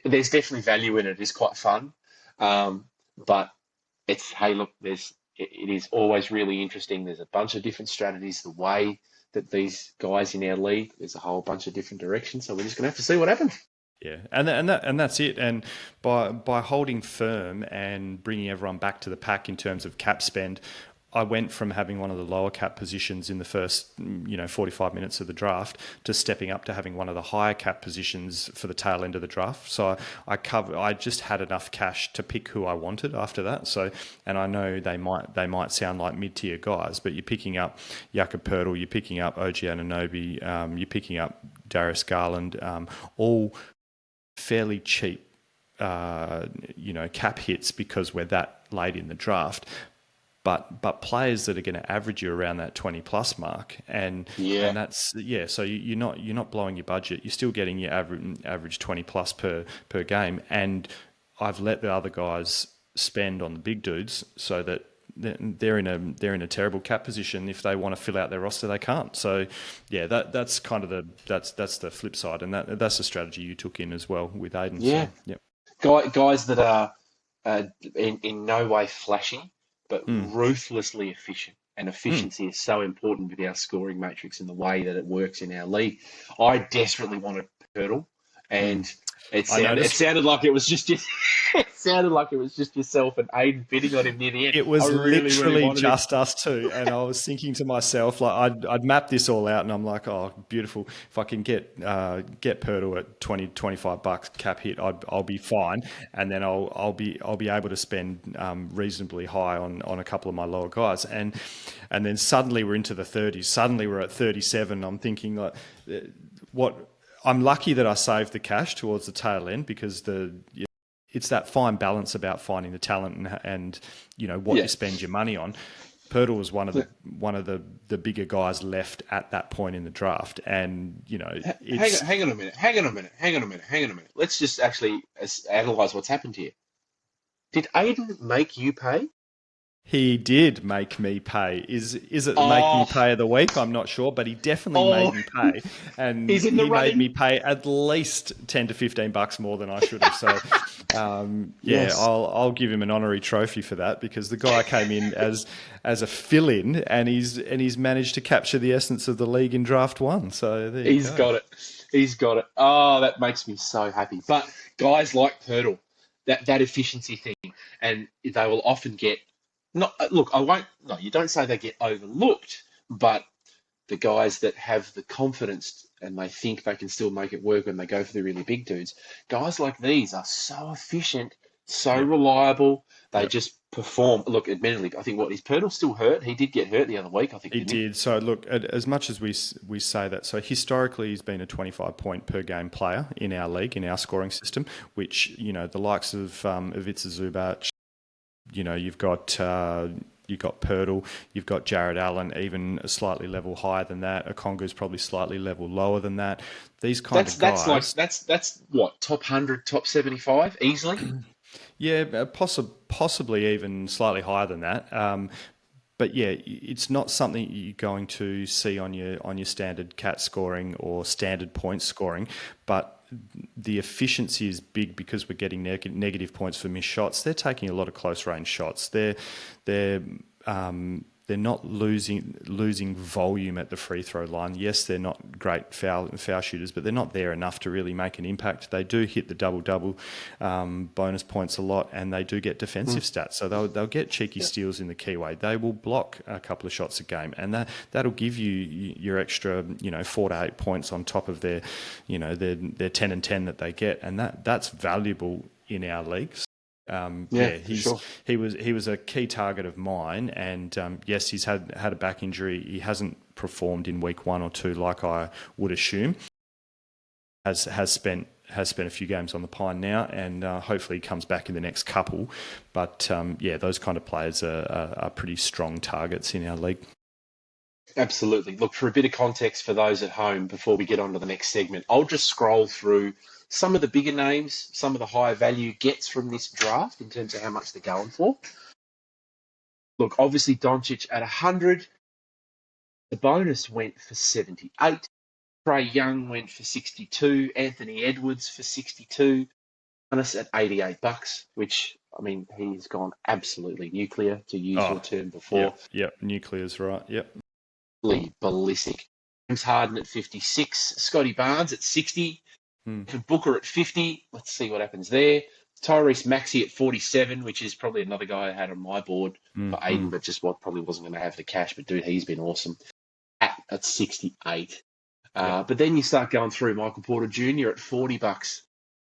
B: there's definitely value in it. It's quite fun. But it's, hey, look, it is always really interesting. There's a bunch of different strategies. The way that these guys in our league, there's a whole bunch of different directions. So we're just going to have to see what happens.
A: Yeah, and that's it. And by holding firm and bringing everyone back to the pack in terms of cap spend, I went from having one of the lower cap positions in the first 45 minutes of the draft to stepping up to having one of the higher cap positions for the tail end of the draft. So I just had enough cash to pick who I wanted after that. So, and I know they might sound like mid-tier guys, but you're picking up Jakob Purcell, you're picking up OG Anunoby, you're picking up Darius Garland, all fairly cheap, cap hits because we're that late in the draft. But players that are going to average you around that 20 plus mark, and that's So you're not blowing your budget. You're still getting your average 20 plus per game, and I've let the other guys spend on the big dudes so that they're in a terrible cap position. If they want to fill out their roster, they can't. So yeah, that's kind of that's the flip side, and that's the strategy you took in as well with Aiden.
B: Yeah,
A: so, yep.
B: guys that are in no way flashy, but ruthlessly efficient. And efficiency is so important with our scoring matrix and the way that it works in our league. I desperately wanted Purtle, and it sounded like it was just it sounded like it was just yourself and Aiden bidding on him near the end.
A: It was literally just us two, and I was thinking to myself, like I'd mapped this all out, and I'm like, oh, beautiful. If I can get Purtle at $20-25 cap hit, I'll be fine, and then I'll be able to spend reasonably high on a couple of my lower guys, and then suddenly we're into the 30s. Suddenly we're at 37. I'm thinking like, what? I'm lucky that I saved the cash towards the tail end because it's that fine balance about finding the talent and what you spend your money on. Purtle was one of the bigger guys left at that point in the draft, and
B: hang on a minute. Let's just actually analyze what's happened here. Did Aiden make you pay?
A: He did make me pay. Is it make me pay of the week? I'm not sure, but he definitely made me pay, and he made me pay at least $10 to $15 more than I should have. So, I'll give him an honorary trophy for that because the guy came in as a fill-in, and he's managed to capture the essence of the league in draft one. So
B: he's got it. He's got it. Oh, that makes me so happy. But guys like Purtle, that efficiency thing, and they will often get. You don't say they get overlooked, but the guys that have the confidence and they think they can still make it work when they go for the really big dudes, guys like these are so efficient, so reliable. They just perform. Look, admittedly, I think is Purtle still hurt? He did get hurt the other week, I think.
A: He did. So look, as much as we say that, so historically he's been a 25 point per game player in our league, in our scoring system, which, the likes of Ivica Zubac, you've got Purtle, you've got Jared Allen, even a slightly level higher than that. Okongu's probably slightly level lower than that. These kind of guys.
B: That's what, top 100, top 75 easily.
A: Yeah, possibly even slightly higher than that. But yeah, it's not something you're going to see on your standard cat scoring or standard points scoring, but the efficiency is big because we're getting negative points for missed shots. They're taking a lot of close range shots. They're not losing volume at the free throw line. Yes, they're not great foul shooters, but they're not there enough to really make an impact. They do hit the double bonus points a lot, and they do get defensive stats. So they'll get cheeky steals in the keyway. They will block a couple of shots a game, and that'll give you your extra 4 to 8 points on top of their 10 and 10 that they get, and that's valuable in our leagues. He was a key target of mine, and yes, he's had a back injury. He hasn't performed in week 1 or 2 like I would assume. Has spent a few games on the pine now, and hopefully he comes back in the next couple. But those kind of players are pretty strong targets in our league.
B: Absolutely. Look, for a bit of context for those at home before we get on to the next segment, I'll just scroll through some of the bigger names, some of the higher value gets from this draft in terms of how much they're going for. Look, obviously Doncic at 100. The bonus went for 78. Trey Young went for 62. Anthony Edwards for 62. Giannis at $88, which, I mean, he's gone absolutely nuclear, to use your
A: Oh,
B: term before.
A: yep. Nuclear's right. Yep.
B: Ballistic. James Harden at 56. Scotty Barnes at 60. Booker at 50. Let's see what happens there. Tyrese Maxey at 47, which is probably another guy I had on my board for Aiden, but just probably wasn't going to have the cash. But dude, he's been awesome. At 68. But then you start going through Michael Porter Jr. at $40.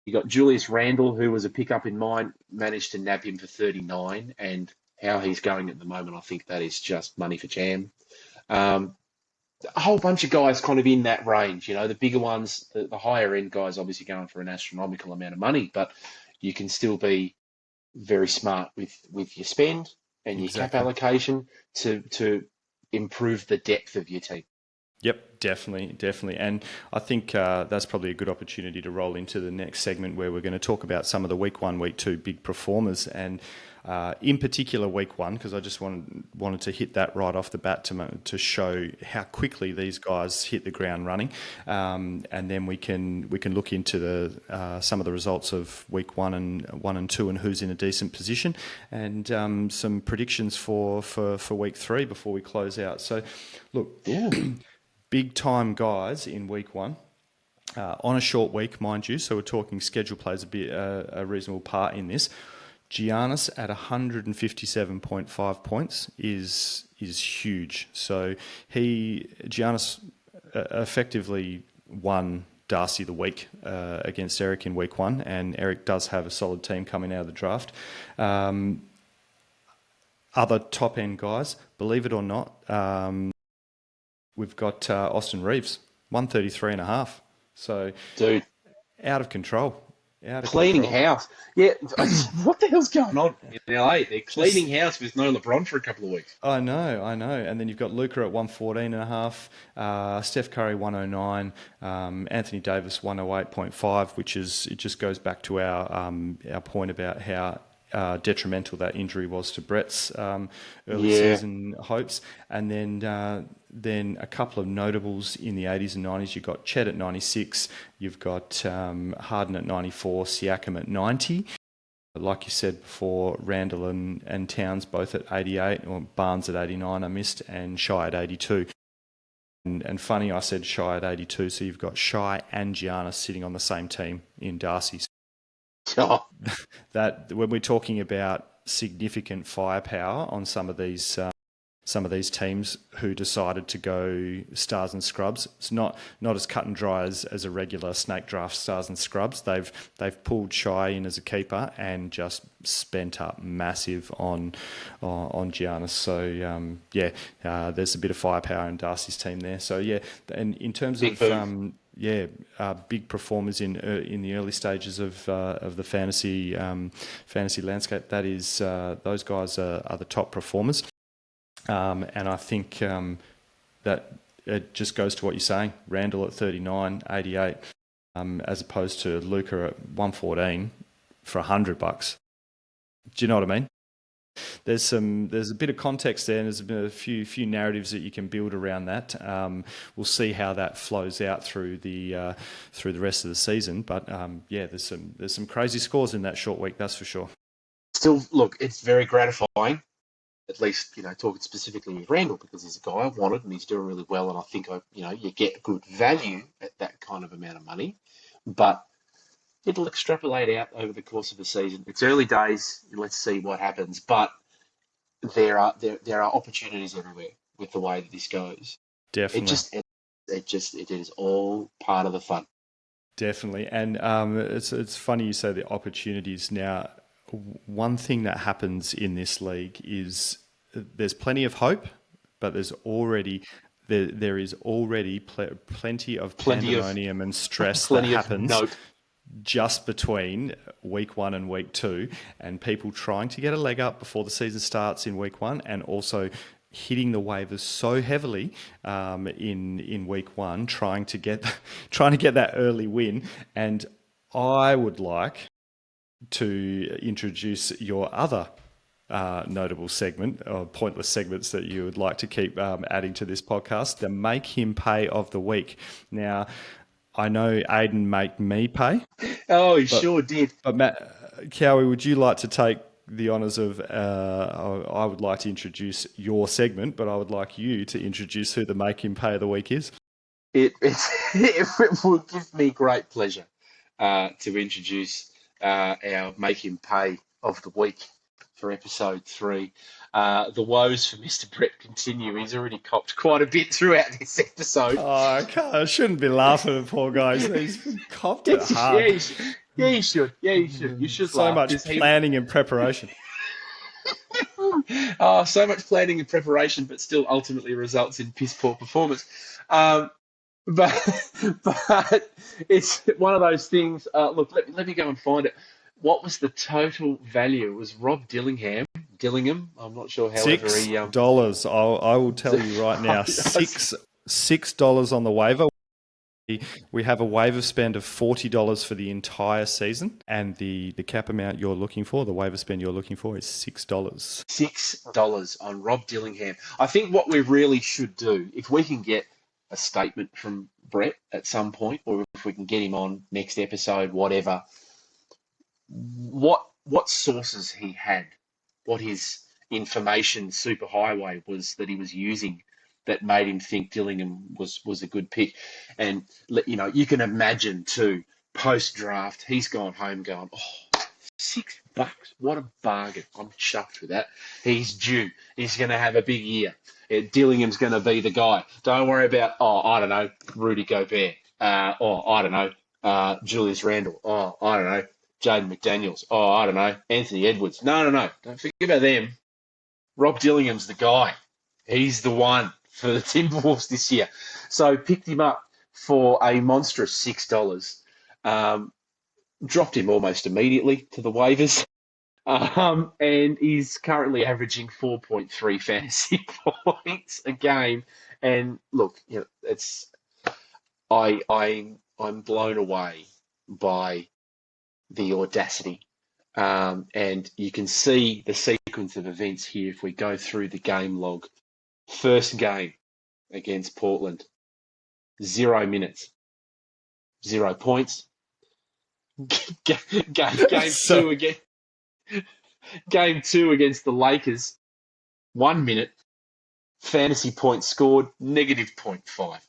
B: You got Julius Randle, who was a pickup in mine, managed to nab him for 39, and how he's going at the moment, I think that is just money for jam. A whole bunch of guys kind of in that range, the bigger ones, the higher end guys obviously going for an astronomical amount of money, but you can still be very smart with your spend and your cap allocation to improve the depth of your team.
A: Yep, definitely. And I think that's probably a good opportunity to roll into the next segment where we're going to talk about some of the week 1, week 2 big performers, and in particular week 1, because I just wanted to hit that right off the bat to show how quickly these guys hit the ground running, and then we can look into some of the results of week 1 and 2 and who's in a decent position, and some predictions for week 3 before we close out. So, look.
B: Yeah.
A: Big time guys in week 1 on a short week, mind you. So we're talking schedule plays a reasonable part in this. Giannis at 157.5 points is huge. So Giannis effectively won Darcy the week against Eric in week 1, and Eric does have a solid team coming out of the draft. Other top end guys, believe it or not. We've got Austin Reeves, 133.5. So,
B: dude,
A: out of control.
B: Cleaning house. Yeah, what the hell's going on in LA? They're cleaning house with no LeBron for a couple of weeks.
A: I know. And then you've got Luka at 114.5, Steph Curry 109, Anthony Davis 108.5, it just goes back to our point about how detrimental that injury was to Brett's early season hopes. And then a couple of notables in the 80s and 90s. You've got Chet at 96. You've got Harden at 94, Siakam at 90. Like you said before, Randall and Towns both at 88, or Barnes at 89, I missed, and Shai at 82. And funny, I said Shai at 82, so you've got Shai and Giannis sitting on the same team in Darcy.
B: Oh.
A: That when we're talking about significant firepower on some of these teams who decided to go stars and scrubs, it's not as cut and dry as a regular snake draft stars and scrubs. They've pulled Shai in as a keeper and just spent up massive on Giannis. So there's a bit of firepower in Darcy's team there. So yeah, and in terms of big performers in the early stages of the fantasy landscape. That is, those guys are the top performers, and I think that it just goes to what you're saying. Randall at 39, 88, as opposed to Luka at 114 for $100. Do you know what I mean? There's a bit of context there, and there's a few narratives that you can build around that. We'll see how that flows out through the rest of the season. But there's some crazy scores in that short week, that's for sure.
B: Still, look, it's very gratifying. At least, talking specifically with Randall, because he's a guy I wanted and he's doing really well, and I think you get good value at that kind of amount of money, but it'll extrapolate out over the course of a season. It's early days. Let's see what happens. But there are opportunities everywhere with the way that this goes.
A: Definitely.
B: It is all part of the fun.
A: Definitely. And it's funny you say the opportunities. Now, one thing that happens in this league is there's plenty of hope, but there is already plenty of pandemonium and stress that happens just between week 1 and week 2, and people trying to get a leg up before the season starts in week 1, and also hitting the waivers so heavily in week 1, trying to get that early win. And I would like to introduce your other notable segment or pointless segments that you would like to keep adding to this podcast, the Make Him Pay of the Week. Now, I know Aiden made me pay.
B: Oh, he sure did.
A: But Matt, Cowie, would you like to take the honours of, I would like to introduce your segment, but I would like you to introduce who the Make Him Pay of the Week is.
B: It will give me great pleasure to introduce our Make Him Pay of the Week for episode 3. The woes for Mr. Brett continue. He's already copped quite a bit throughout this episode.
A: Oh, I shouldn't be laughing at poor guys. He's copped it hard.
B: Yeah, you should. You should
A: so
B: laugh.
A: much planning and preparation.
B: So much planning and preparation, but still ultimately results in piss poor performance. But it's one of those things. Look, let me go and find it. What was the total value? It was Rob Dillingham. I'm not sure. However,
A: $6. I will tell you right now. $6 on the waiver. We have a waiver spend of $40 for the entire season, and the cap amount you're looking for, the waiver spend you're looking for, is $6.
B: $6 on Rob Dillingham. I think what we really should do, if we can get a statement from Brett at some point, or if we can get him on next episode, whatever, what sources he had, what his information superhighway was that he was using that made him think Dillingham was a good pick. And, you can imagine too, post-draft, he's gone home going, $6, what a bargain. I'm chuffed with that. He's due. He's going to have a big year. Dillingham's going to be the guy. Don't worry about, I don't know, Rudy Gobert. Or, I don't know, Julius Randle. I don't know, Jaden McDaniels. I don't know, Anthony Edwards. No. Don't forget about them. Rob Dillingham's the guy. He's the one for the Timberwolves this year. So picked him up for a monstrous $6. Dropped him almost immediately to the waivers. And he's currently averaging 4.3 fantasy points a game. And look, I'm blown away by the audacity. And you can see the sequence of events here if we go through the game log. First game against Portland, 0 minutes, 0 points. Game two against the Lakers, 1 minute, fantasy points scored, negative 0.5.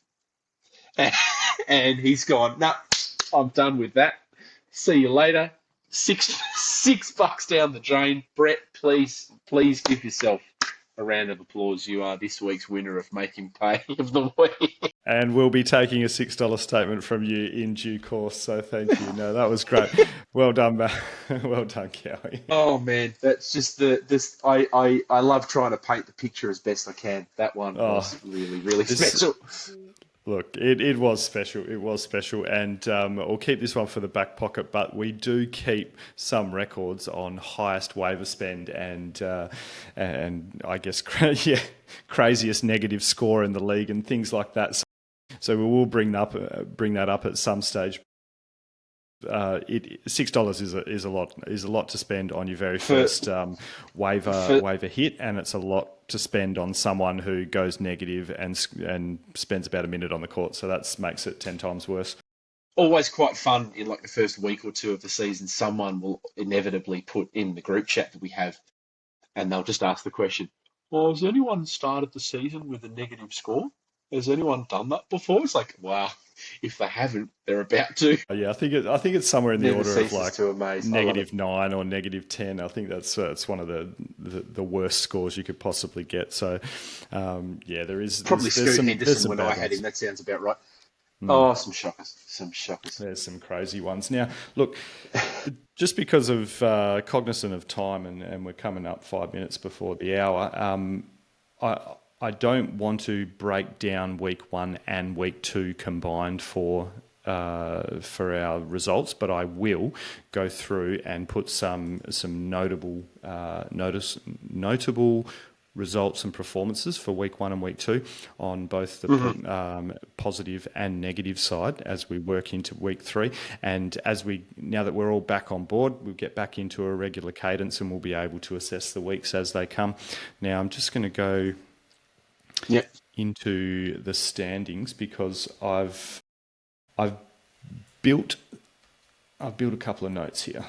B: And he's gone, nah, I'm done with that. See you later. $6 down the drain. Brett, please give yourself a round of applause. You are this week's winner of Make Him Pay of the Week.
A: And we'll be taking a $6 statement from you in due course. So thank you. No, that was great. Well done, Matt. Well done, Cowie.
B: Oh man, that's just I love trying to paint the picture as best I can. That one was really special.
A: Look, it was special. It was special, and we'll keep this one for the back pocket. But we do keep some records on highest waiver spend and I guess craziest negative score in the league and things like that. So we will bring that up at some stage. $6 is a lot to spend on your very first waiver hit, and it's a lot to spend on someone who goes negative and spends about a minute on the court. So that makes it 10 times worse.
B: Always quite fun in like the first week or two of the season. Someone will inevitably put in the group chat that we have, and they'll just ask the question, well, has anyone started the season with a negative score? Has anyone done that before? It's like, wow, if they haven't, they're about to.
A: Yeah, I think it's somewhere in the order of like
B: -9
A: or -10. I think that's one of the worst scores you could possibly get. So, there is
B: probably Scoot Henderson when I had him. That sounds about right. Oh, some shockers.
A: There's some crazy ones. Now, look, just because of cognizant of time and we're coming up 5 minutes before the hour, I don't want to break down week 1 and week 2 combined for our results, but I will go through and put some notable results and performances for week 1 and week 2 on both the positive and negative side as we work into week 3. And now that we're all back on board, we'll get back into a regular cadence and we'll be able to assess the weeks as they come. Now, I'm just going to go into the standings because I've built a couple of notes here.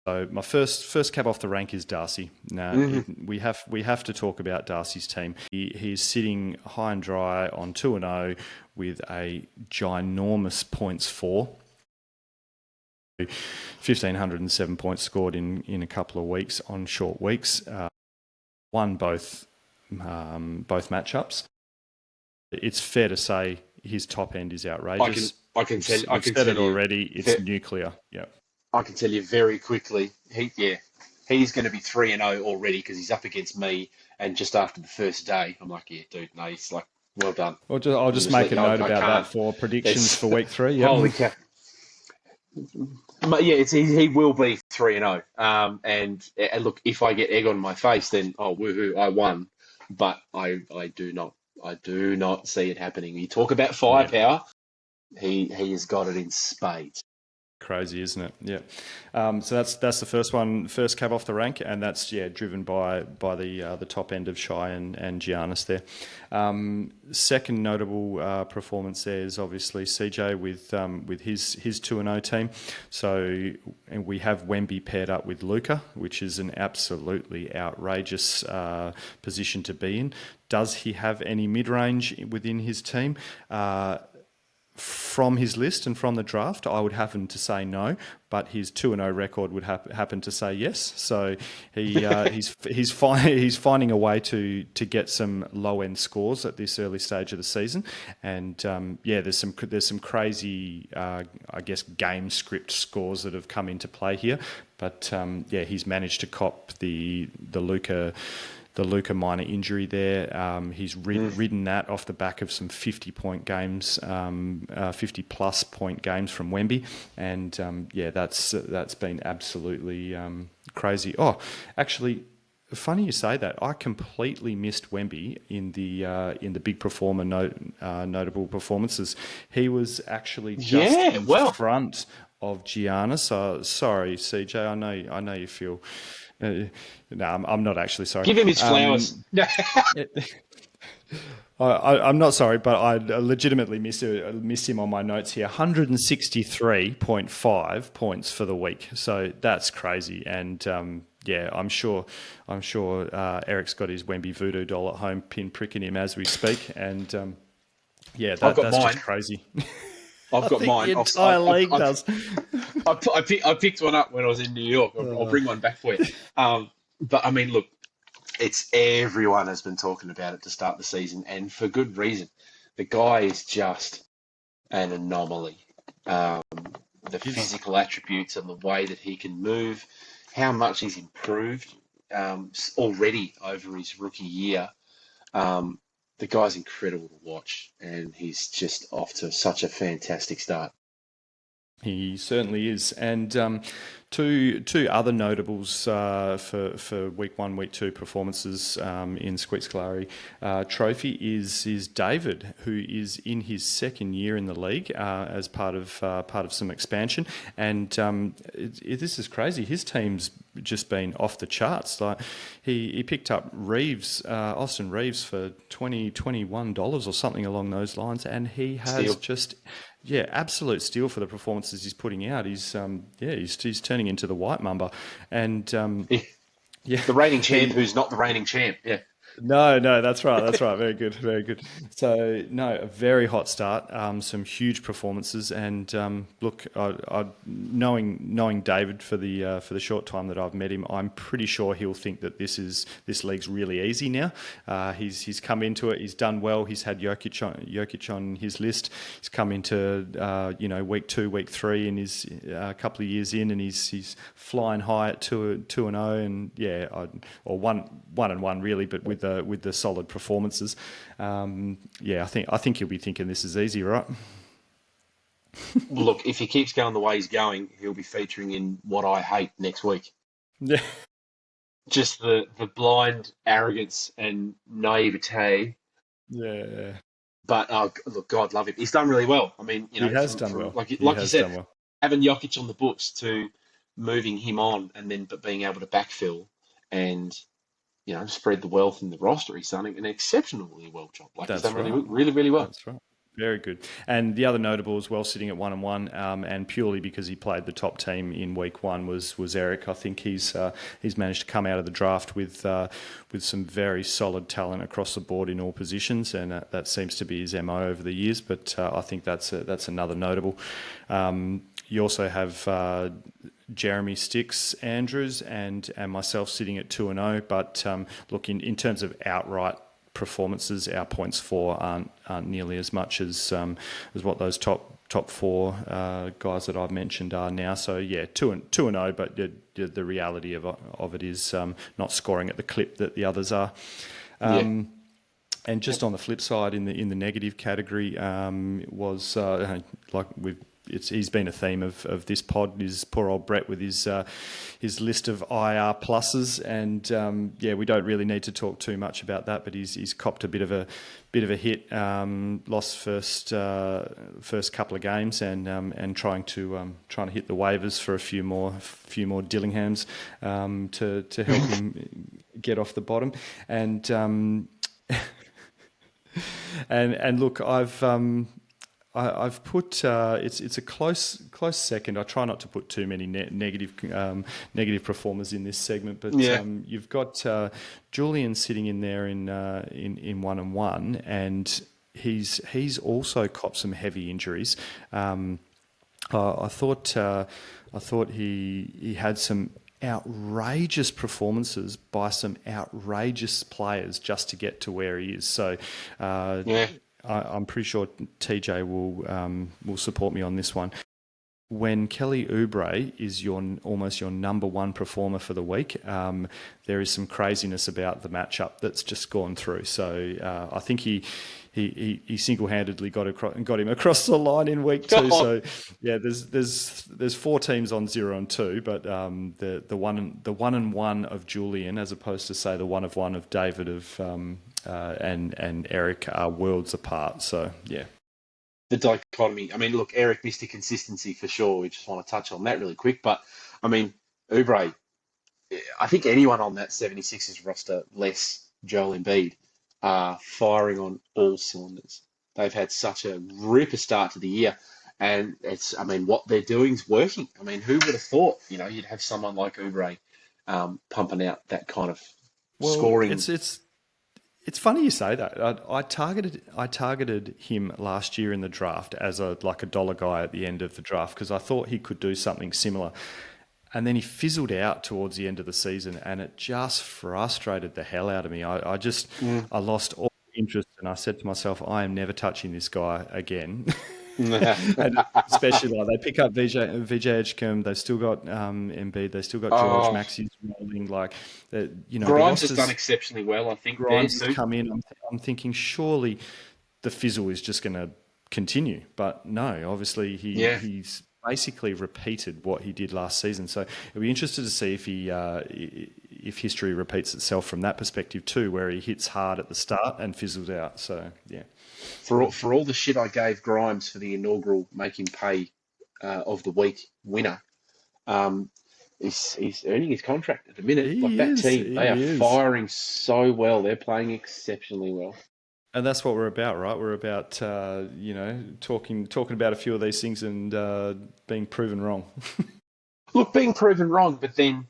A: So my first cab off the rank is Darcy. Now we have to talk about Darcy's team. He's sitting high and dry on 2-0 with a ginormous points for. 1,507 points scored in a couple of weeks on short weeks. Won both matchups. It's fair to say his top end is outrageous.
B: I can tell
A: I've said it already. It's nuclear. Yeah.
B: I can tell you very quickly. He's going to be 3-0 already because he's up against me. And just after the first day, I'm like, yeah, dude, no, he's like, well done.
A: I'll just make a note about that for predictions for week 3. Yep.
B: Holy cow. But yeah, he will be 3-0. And look, if I get egg on my face, then woohoo, I won. But I do not see it happening. You talk about firepower, he has got it in spades.
A: Crazy, isn't it? Yeah. So that's the first one, first cab off the rank, and that's driven by the top end of Shy and Giannis there. Second notable performance there is obviously CJ with his 2-0 team. So and we have Wemby paired up with Luca, which is an absolutely outrageous position to be in. Does he have any mid-range within his team? From his list and from the draft, I would happen to say no, but his 2-0 record would happen to say yes. So he's finding a way to get some low end scores at this early stage of the season, and there's some crazy game script scores that have come into play here, but he's managed to cop the Luca minor injury there. He's ridden that off the back of some 50-point games, 50-plus point games from Wemby, and that's been absolutely crazy. Oh, actually, funny you say that. I completely missed Wemby in the big performer notable performances. He was actually just in front of Giannis. Sorry, CJ. I know you feel. No, I'm not actually sorry.
B: Give him his flowers.
A: I'm not sorry, but I legitimately missed him on my notes here. 163.5 points for the week. So that's crazy. And I'm sure Eric's got his Wemby voodoo doll at home pricking him as we speak. And that's mine. Just crazy.
B: I've got mine.
A: The entire league does.
B: I picked one up when I was in New York. I'll bring one back for you. But I mean, look, it's everyone has been talking about it to start the season, and for good reason. The guy is just an anomaly. The physical attributes and the way that he can move, how much he's improved already over his rookie year. The guy's incredible to watch, and he's just off to such a fantastic start.
A: He certainly is. And two other notables for week 1, week 2 performances in Squeaks Trophy is David, who is in his second year in the league as part of some expansion. And this is crazy. His team's just been off the charts. Like he picked up Austin Reeves for $21 or something along those lines, and he has absolute steal for the performances he's putting out. He's turning into the white mamba, and
B: the reigning champ who's not the reigning champ. Yeah.
A: No, that's right. Very good. So, a very hot start. Some huge performances, and look, knowing David for the short time that I've met him, I'm pretty sure he'll think that this league's really easy now. He's come into it. He's done well. He's had Jokic on his list. He's come into week 2, week 3, and he's a couple of years in, and he's flying high at 2-0, and or 1-1 really, but with the solid performances. I think he'll be thinking this is easy, right?
B: Well, look, if he keeps going the way he's going, he'll be featuring in What I Hate next week.
A: Yeah.
B: just the blind arrogance and naivete.
A: Yeah,
B: But look, God love him. He's done really well. I mean,
A: he has done
B: from
A: well. He
B: like you
A: has
B: said,
A: done well.
B: having Jokic on the books to moving him on, and then but being able to backfill and spread the wealth in the roster. He's done an exceptionally well job. Like he's done
A: That's
B: really,
A: right.
B: really, really well.
A: That's right. Very good. And the other notable as well, sitting at 1-1, and purely because he played the top team in week one, was Eric. I think he's managed to come out of the draft with some very solid talent across the board in all positions, and that seems to be his MO over the years. But I think that's another notable. You also have Jeremy Sticks Andrews and myself sitting at 2-0. But look, in terms of outright performances, our points for aren't nearly as much as what those top four guys that I've mentioned are now. So yeah, 2-0, but the reality of it is not scoring at the clip that the others are.
B: Yeah.
A: And just on the flip side, in the negative category, was he's been a theme of this pod, is poor old Brett with his list of IR pluses, and we don't really need to talk too much about that. But he's copped a bit of a hit, lost first couple of games, and trying to hit the waivers for a few more Dillinghams to help him get off the bottom, and. And look, I've put it's a close second. I try not to put too many negative performers in this segment, but
B: Yeah.
A: you've got Julian sitting in there in 1-1, and he's also copped some heavy injuries. I thought he had some outrageous performances by some outrageous players just to get to where he is. So
B: Yeah.
A: I'm pretty sure TJ will support me on this one. When Kelly Oubre is almost your number one performer for the week, there is some craziness about the matchup that's just gone through. So I think he single-handedly got him across the line in week two. So yeah, there's four teams on 0-2, but the 1-1 of Julian, as opposed to say the 1-1 of David and Eric, are worlds apart. So yeah.
B: The dichotomy. I mean, look, Eric missed a consistency for sure. We just want to touch on that really quick. But, I mean, Oubre, I think anyone on that 76ers roster, less Joel Embiid, are firing on all cylinders. They've had such a ripper start to the year. And what they're doing is working. I mean, who would have thought, you'd have someone like Oubre pumping out that kind of scoring.
A: It's funny you say that. I targeted him last year in the draft as a dollar guy at the end of the draft because I thought he could do something similar. And then he fizzled out towards the end of the season, and it just frustrated the hell out of me. I lost all interest, and I said to myself, I am never touching this guy again. And especially they pick up VJ Edgecombe, they've still got Embiid, they've still got George Maxey's rolling.
B: Grimes has done exceptionally well, I think.
A: Grimes has come in. I'm thinking surely the fizzle is just going to continue, but no. Obviously, he's basically repeated what he did last season. So it'll be interested to see if history repeats itself from that perspective too, where he hits hard at the start and fizzles out. So yeah.
B: For all the shit I gave Grimes for the inaugural Make Him Pay of the Week winner, he's earning his contract at the minute. That team, they are firing so well. They're playing exceptionally well.
A: And that's what we're about, right? We're about, talking about a few of these things and being proven wrong.
B: Look, being proven wrong, but then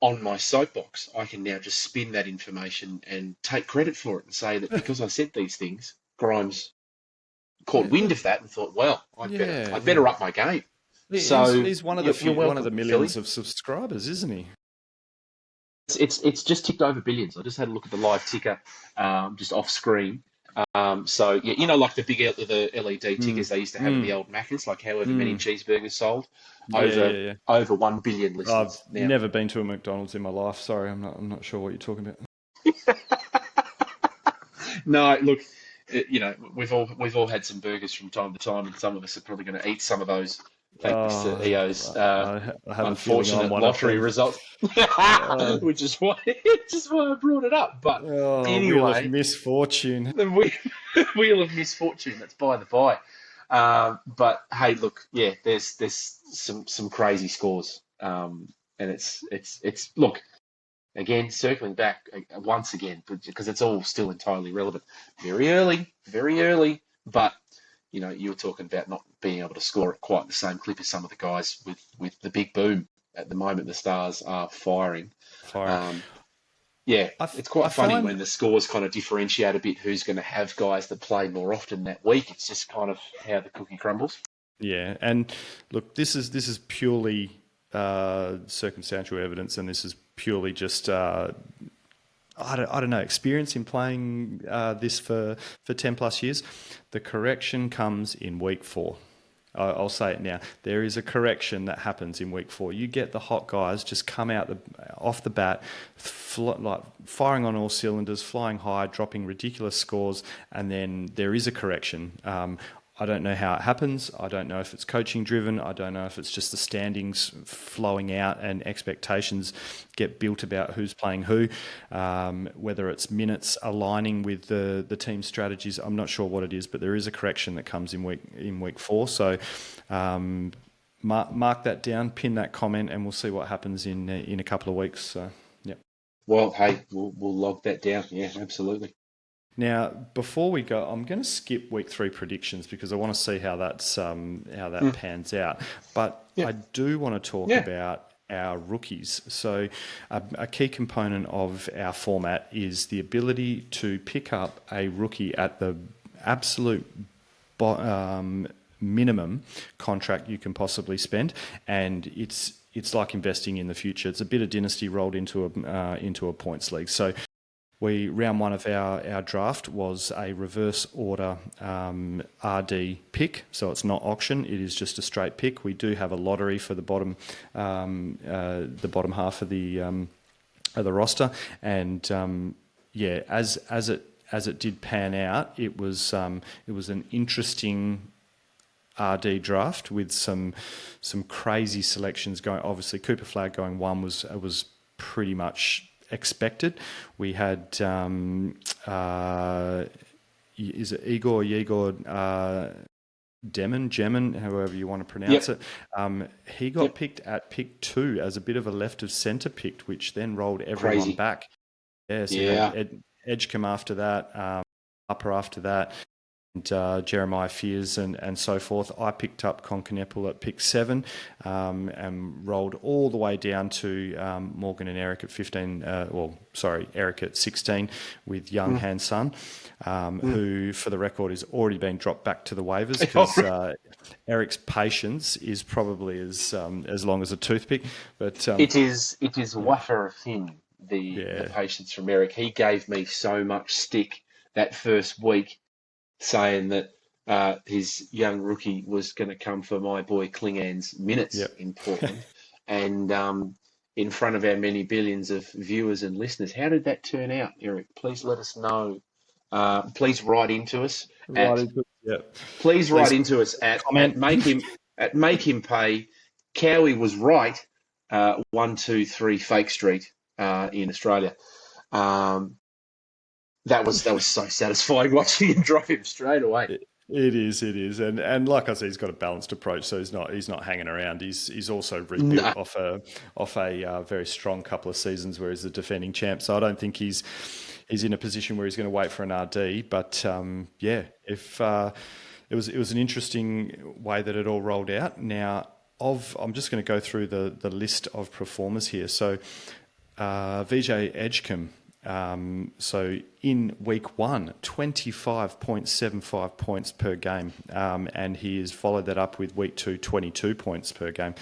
B: on my soapbox, I can now just spin that information and take credit for it and say that because I said these things, Grimes caught wind of that and thought, well, I'd better up my game.
A: He's one of the millions of subscribers, isn't he?
B: It's just ticked over billions. I just had a look at the live ticker, just off screen. So yeah, like the big the LED tickers they used to have in the old Maccas, like however many cheeseburgers sold, over 1 billion listeners.
A: I've never been to a McDonald's in my life. Sorry, I'm not sure what you're talking about.
B: No, look, we've all had some burgers from time to time, and some of us are probably going to eat some of those thanks to EO's
A: I have a feeling I'm
B: unfortunate
A: one of
B: lottery
A: them.
B: results,
A: Uh,
B: which is why I brought it up. But
A: Wheel of
B: anyway,
A: misfortune.
B: the wheel of misfortune. That's by the by. But hey, look, yeah, there's some crazy scores, and it's look again circling back once again, because it's all still entirely relevant. Very early, but you were talking about not being able to score at quite the same clip as some of the guys with the big boom at the moment. The Stars are firing.
A: Firing.
B: Um, yeah, it's
A: I
B: quite funny
A: find
B: when the scores kind of differentiate a bit who's going to have guys that play more often that week. It's just kind of how the cookie crumbles.
A: Yeah, and look, this is purely circumstantial evidence, and this is purely just I don't know experience in playing this for 10 plus years. The correction comes in week 4. I'll say it now. There is a correction that happens in week 4. You get the hot guys just come out off the bat, like firing on all cylinders, flying high, dropping ridiculous scores, and then there is a correction. I don't know how it happens. I don't know if it's coaching driven. I don't know if it's just the standings flowing out and expectations get built about who's playing who, whether it's minutes aligning with the team strategies. I'm not sure what it is, but there is a correction that comes in week 4. So mark that down, pin that comment, and we'll see what happens in a couple of weeks. So, yeah.
B: Well, hey, we'll log that down. Yeah, absolutely.
A: Now, before we go, I'm going to skip week 3 predictions because I want to see how that pans out. But I do want to talk about our rookies. So, a key component of our format is the ability to pick up a rookie at the absolute minimum contract you can possibly spend, and it's like investing in the future. It's a bit of dynasty rolled into a points league. So. Round 1 of our draft was a reverse order RD pick, so it's not auction. It is just a straight pick. We do have a lottery for the bottom half of the roster, and as it did pan out, it was an interesting RD draft with some crazy selections going. Obviously, Cooper Flag going 1 was pretty much expected. We had is it Igor Demon, however you want to pronounce it. He got picked at pick 2 as a bit of a left of centre pick, which then rolled everyone back. Yeah, so you had Edgecombe after that, Upper after that, and Jeremiah Fears and so forth. I picked up Conconepple at pick 7 and rolled all the way down to Morgan and Eric at 15. Eric at 16 with Young Han Sun, who, for the record, has already been dropped back to the waivers because Eric's patience is probably as long as a toothpick. But
B: it is wafer of him. The patience from Eric. He gave me so much stick that first week, saying that his young rookie was going to come for my boy Klingan's minutes in Portland. And in front of our many billions of viewers and listeners, how did that turn out, Eric? Please let us know. Please write into us. Please write into us at make him pay. Cowie was right. 123 Fake Street in Australia. That was so satisfying watching him drop him straight away.
A: It is, and like I said, he's got a balanced approach, so he's not hanging around. He's also rebuilt off a very strong couple of seasons where he's the defending champ. So I don't think he's in a position where he's going to wait for an RD. But if it was an interesting way that it all rolled out. Now I'm just going to go through the list of performers here. So VJ Edgecombe. So in week 1, 25.75 points per game, and he has followed that up with week 2, 22 points per game.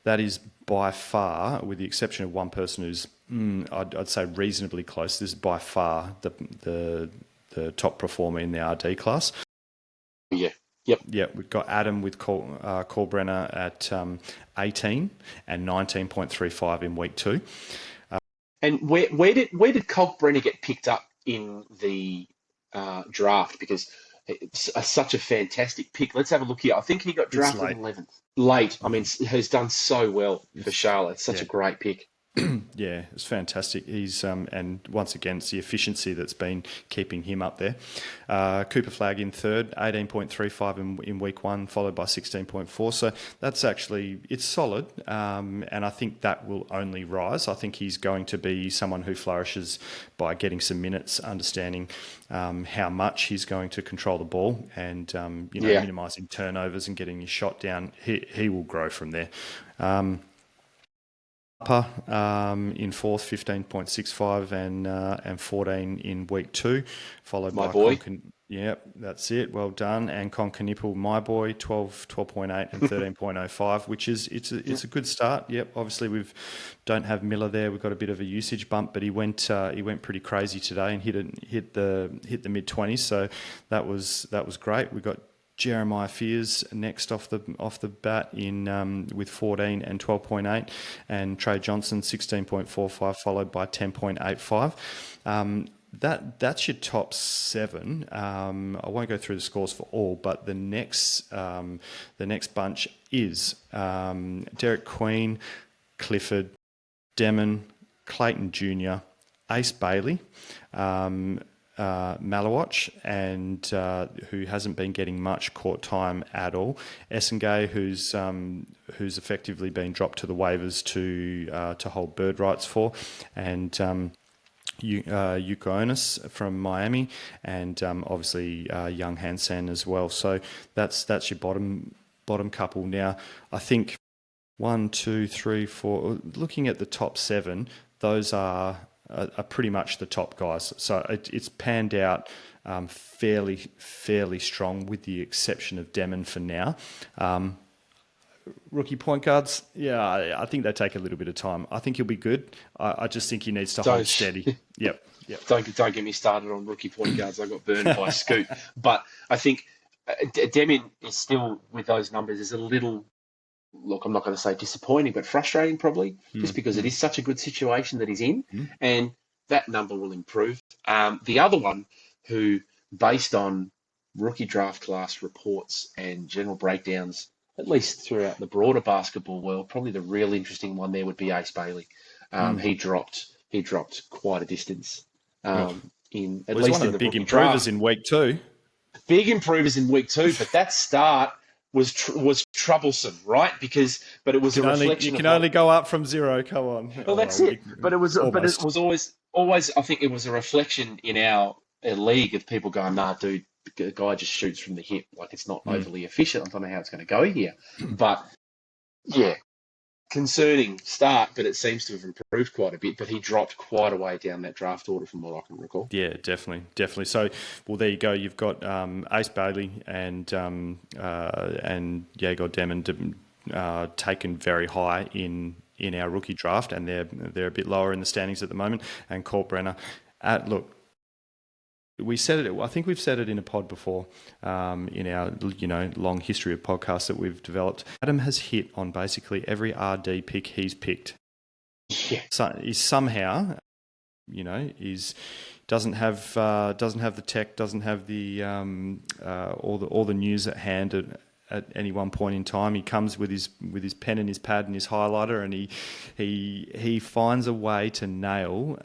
A: That is by far, with the exception of one person who's I'd say reasonably close, this is by far the top performer in the RD class.
B: Yeah. Yep.
A: Yeah, we've got Adam with Kalkbrenner at 18 and 19.35 in week 2.
B: And where did Kalkbrenner get picked up in the draft? Because It's such a fantastic pick. Let's have a look here. I think he got
A: It's
B: drafted
A: late.
B: 11th. Late. I mean, has done so well for Charlotte. Such
A: Yeah.
B: a great pick.
A: Yeah, it's fantastic. He's and once again, it's the efficiency that's been keeping him up there. Cooper Flag in third, 18.35 in week one, followed by 16.4. So that's actually, it's solid, and I think that will only rise. I think he's going to be someone who flourishes by getting some minutes, understanding how much he's going to control the ball, and minimising turnovers and getting his shot down. He will grow from there. Upper in fourth, 15.65 and 14 in week two, followed
B: My
A: by
B: boy.
A: Yep, that's it. Well done. And Concanipple, my boy, 12.8 and 13.05, which is it's a good start. Yep. Obviously we don't have Miller there. We've got a bit of a usage bump, but he went pretty crazy today and hit the mid 20s. So that was great. We got Jeremiah Fears next off the bat in with 14 and 12.8, and Trey Johnson 16.45, followed by 10.85. That's your top seven. I won't go through the scores for all, but the next bunch is Derek Queen, Clifford, Demon, Clayton Jr., Ace Bailey, Malawatch, and who hasn't been getting much court time at all. Essengay, who's effectively been dropped to the waivers to hold bird rights for, and Yuko from Miami, and obviously young Hansen as well. So that's your bottom couple. Now I think 1, 2, 3, 4. Looking at the top seven, those are pretty much the top guys. So it's panned out fairly strong, with the exception of Demon for now. Rookie point guards, yeah, I think they take a little bit of time. I think he'll be good. I just think he needs to hold steady. Yep.
B: Don't get me started on rookie point guards. I got burned by Scoot. But I think Demon is still, with those numbers, is a little, look, I'm not going to say disappointing, but frustrating probably, just because it is such a good situation that he's in, and that number will improve. The other one, who, based on rookie draft class reports and general breakdowns, at least throughout the broader basketball world, probably the real interesting one there would be Ace Bailey. He dropped quite a distance. In at least
A: one
B: in
A: of the big
B: rookie
A: improvers
B: draft.
A: in week two.
B: Big improvers in week two, but that start was troublesome, right? But it was a reflection.
A: You can only go up from zero. Come on.
B: Well, that's it. But it was always. I think it was a reflection in our league of people going, "Nah, dude, the guy just shoots from the hip. Like, it's not overly efficient. I don't know how it's going to go here." But yeah, concerning start, but it seems to have improved quite a bit. But he dropped quite a way down that draft order from what I can recall.
A: Yeah, definitely. So, well, there you go. You've got Ace Bailey and Jaeger Demon taken very high in our rookie draft, and they're a bit lower in the standings at the moment. And Colt Brenner, look. We said it. I think we've said it in a pod before, in our long history of podcasts that we've developed. Adam has hit on basically every RD pick he's picked.
B: Yeah.
A: So he's somehow, doesn't have the tech, doesn't have the all the news at hand at any one point in time. He comes with his pen and his pad and his highlighter, and he finds a way to nail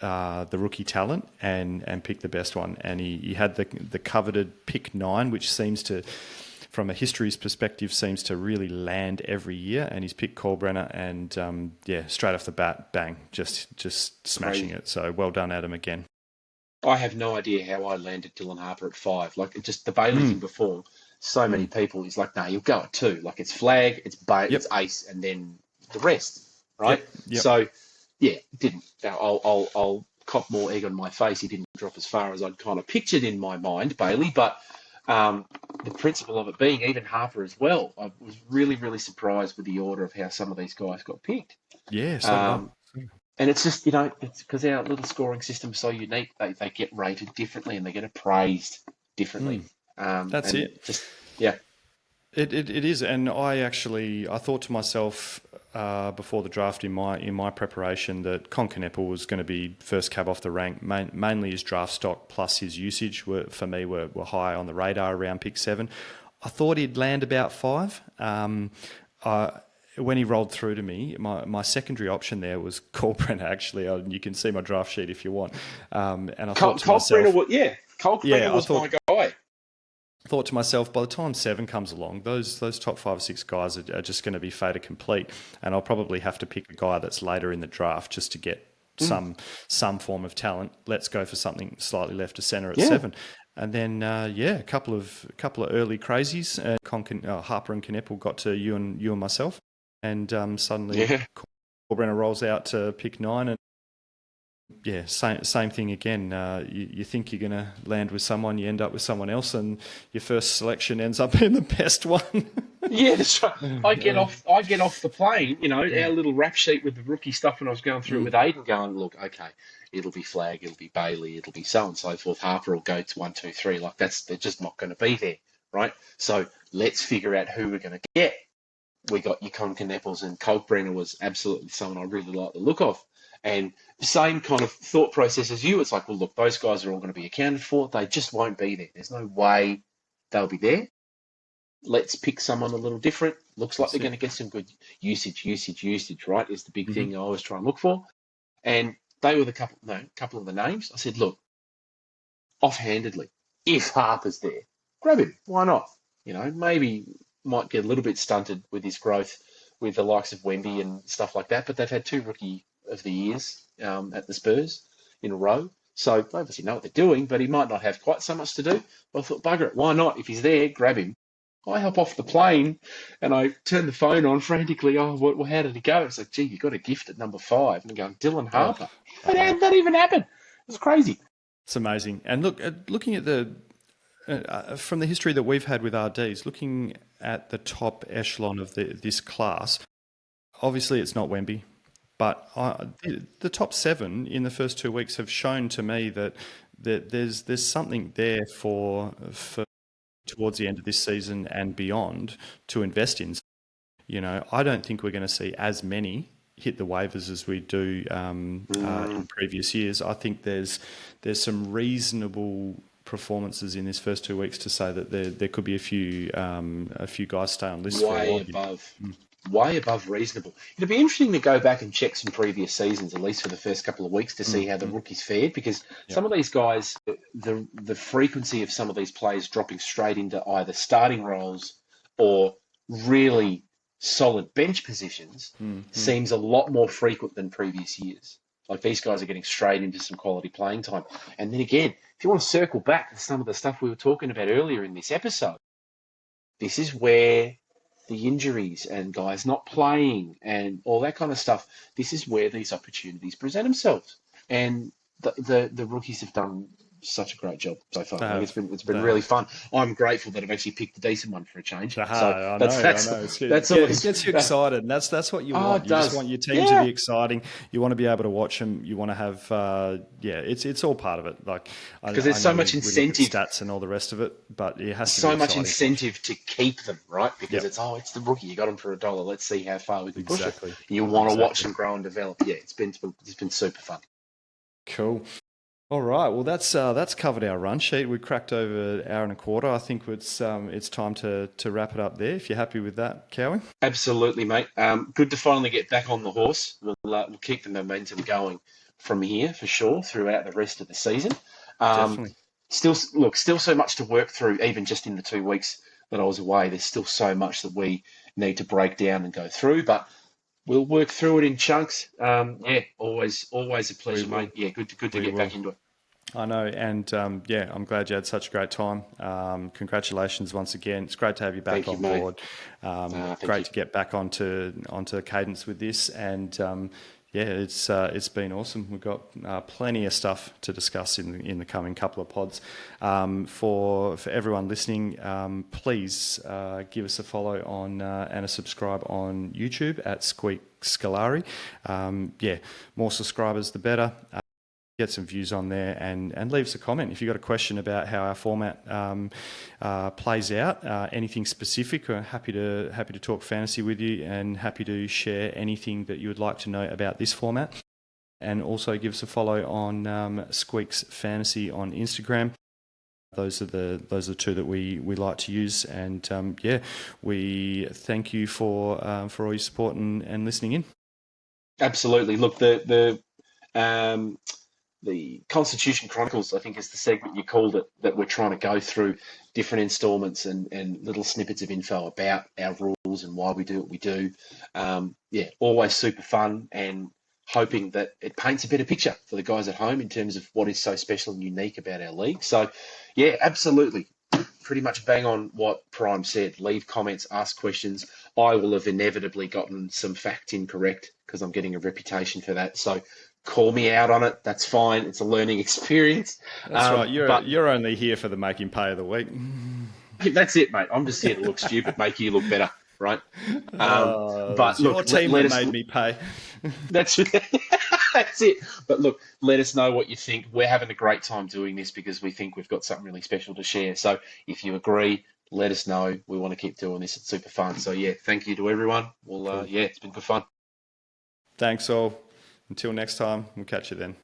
A: the rookie talent and pick the best one. And he had the coveted pick 9, which seems to, from a history's perspective, seems to really land every year. And he's picked Brenner, and straight off the bat, bang, just smashing it. So well done, Adam, again.
B: I have no idea how I landed Dylan Harper at 5. Like, just the Bailey thing before. So many people, he's like, no, you'll go at 2. Like, it's Flag, it's it's Ace, and then the rest, right?
A: Yep.
B: So, yeah, didn't. I'll cop more egg on my face. He didn't drop as far as I'd kind of pictured in my mind, Bailey. But the principle of it being, even Harper as well, I was really, really surprised with the order of how some of these guys got picked.
A: Yeah,
B: and it's just, it's because our little scoring system is so unique. They get rated differently and they get appraised differently.
A: That's it.
B: Just, yeah.
A: It is. And I thought to myself, before the draft in my preparation that Concaneppel was going to be first cab off the rank. Mainly his draft stock plus his usage were high on the radar around pick 7. I thought he'd land about 5. When he rolled through to me, my secondary option there was Kalkbrenner, actually. You can see my draft sheet if you want. And I thought to myself...
B: Kalkbrenner was my guy.
A: Thought to myself, by the time 7 comes along, those top 5 or 6 guys are just going to be fait complete, and I'll probably have to pick a guy that's later in the draft just to get some form of talent. Let's go for something slightly left to centre at 7, and then a couple of early crazies. Harper and Caneppel got to you and myself, and suddenly Kalkbrenner rolls out to pick 9 and. Yeah, same thing again. You think you're going to land with someone, you end up with someone else, and your first selection ends up being the best one.
B: Yeah, that's right. I get off the plane, our little rap sheet with the rookie stuff, and I was going through it with Aiden, going, look, okay, it'll be Flag, it'll be Bailey, it'll be so and so forth. Harper will go to 1, 2, 3. Like they're just not going to be there, right? So let's figure out who we're going to get. We got your Concaneppels, and Kalkbrenner was absolutely someone I really like the look of. And same kind of thought process as you. It's like, well, look, those guys are all going to be accounted for. They just won't be there. There's no way they'll be there. Let's pick someone a little different. Looks like they're going to get some good usage, right, is the big thing I always try and look for. And they were the couple of the names. I said, look, offhandedly, if Harper's there, grab him. Why not? Maybe might get a little bit stunted with his growth with the likes of Wemby and stuff like that, but they've had 2 rookie of the years at the Spurs in a row. So they obviously know what they're doing, but he might not have quite so much to do. But I thought, bugger it, why not? If he's there, grab him. I hop off the plane and I turn the phone on frantically. Oh, well, how did he go? It's like, gee, you got a gift at number 5. And I'm going, Dylan Harper. How did that even happen? It's crazy.
A: It's amazing. And looking at the from the history that we've had with RDs, looking at the top echelon of this class, obviously it's not Wemby. But the top 7 in the first 2 weeks have shown to me that there's something there for towards the end of this season and beyond to invest in. I don't think we're going to see as many hit the waivers as we do in previous years. I think there's some reasonable performances in this first 2 weeks to say that there could be a few guys stay on lists for a while.
B: Way above reasonable. It'd be interesting to go back and check some previous seasons, at least for the first couple of weeks, to see how the rookies fared, because some of these guys, the frequency of some of these players dropping straight into either starting roles or really solid bench positions seems a lot more frequent than previous years. Like these guys are getting straight into some quality playing time. And then again, if you want to circle back to some of the stuff we were talking about earlier in this episode, this is where the injuries and guys not playing and all that kind of stuff, this is where these opportunities present themselves. And the rookies have done such a great job so far. It's been really fun. I'm grateful that I've actually picked a decent one for a change.
A: I know. It gets you excited, and that's what you want. You just want your team to be exciting. You want to be able to watch them. You want to have it's all part of it. Like
B: because there's so much incentive,
A: stats and all the rest of it, but it has to
B: so much incentive to keep them, right? Because it's the rookie. You got them for $1. Let's see how far we can push it. You want to watch them grow and develop. Yeah, it's been super fun.
A: Cool. All right. Well, that's covered our run sheet. We cracked over an hour and a quarter. I think it's time to wrap it up there. If you're happy with that, Cowie.
B: Absolutely, mate. Good to finally get back on the horse. We'll keep the momentum going from here for sure throughout the rest of the season.
A: Definitely.
B: Still so much to work through. Even just in the 2 weeks that I was away, there's still so much that we need to break down and go through. But we'll work through it in chunks. Always a pleasure, mate. Yeah, good to get back into it.
A: I know, and I'm glad you had such a great time. Congratulations once again. It's great to have you back on board. Great to get back onto cadence with this, and it's been awesome. We've got plenty of stuff to discuss in the coming couple of pods. For everyone listening, please give us a follow on and a subscribe on YouTube at Squeaks Podcast. More subscribers, the better. get some views on there and leave us a comment. If you've got a question about how our format plays out, anything specific, we're happy to talk fantasy with you and happy to share anything that you would like to know about this format. And also give us a follow on Squeaks Fantasy on Instagram. Those are the two that we like to use, and we thank you for all your support and listening in.
B: Absolutely. Look, the Constitution Chronicles, I think, is the segment you called it, that we're trying to go through different installments and little snippets of info about our rules and why we do what we do. Always super fun, and hoping that it paints a better picture for the guys at home in terms of what is so special and unique about our league. So, yeah, absolutely. Pretty much bang on what Prime said. Leave comments, ask questions. I will have inevitably gotten some facts incorrect because I'm getting a reputation for that. So call me out on it. That's fine. It's a learning experience.
A: That's right. You're only here for the making pay of the week.
B: That's it, mate. I'm just here to look stupid, make you look better, right? But look,
A: your team that made me pay.
B: That's that's it. But look, let us know what you think. We're having a great time doing this because we think we've got something really special to share. So if you agree, let us know. We want to keep doing this. It's super fun. So yeah, thank you to everyone. Well, cool. It's been good fun.
A: Thanks all. Until next time, we'll catch you then.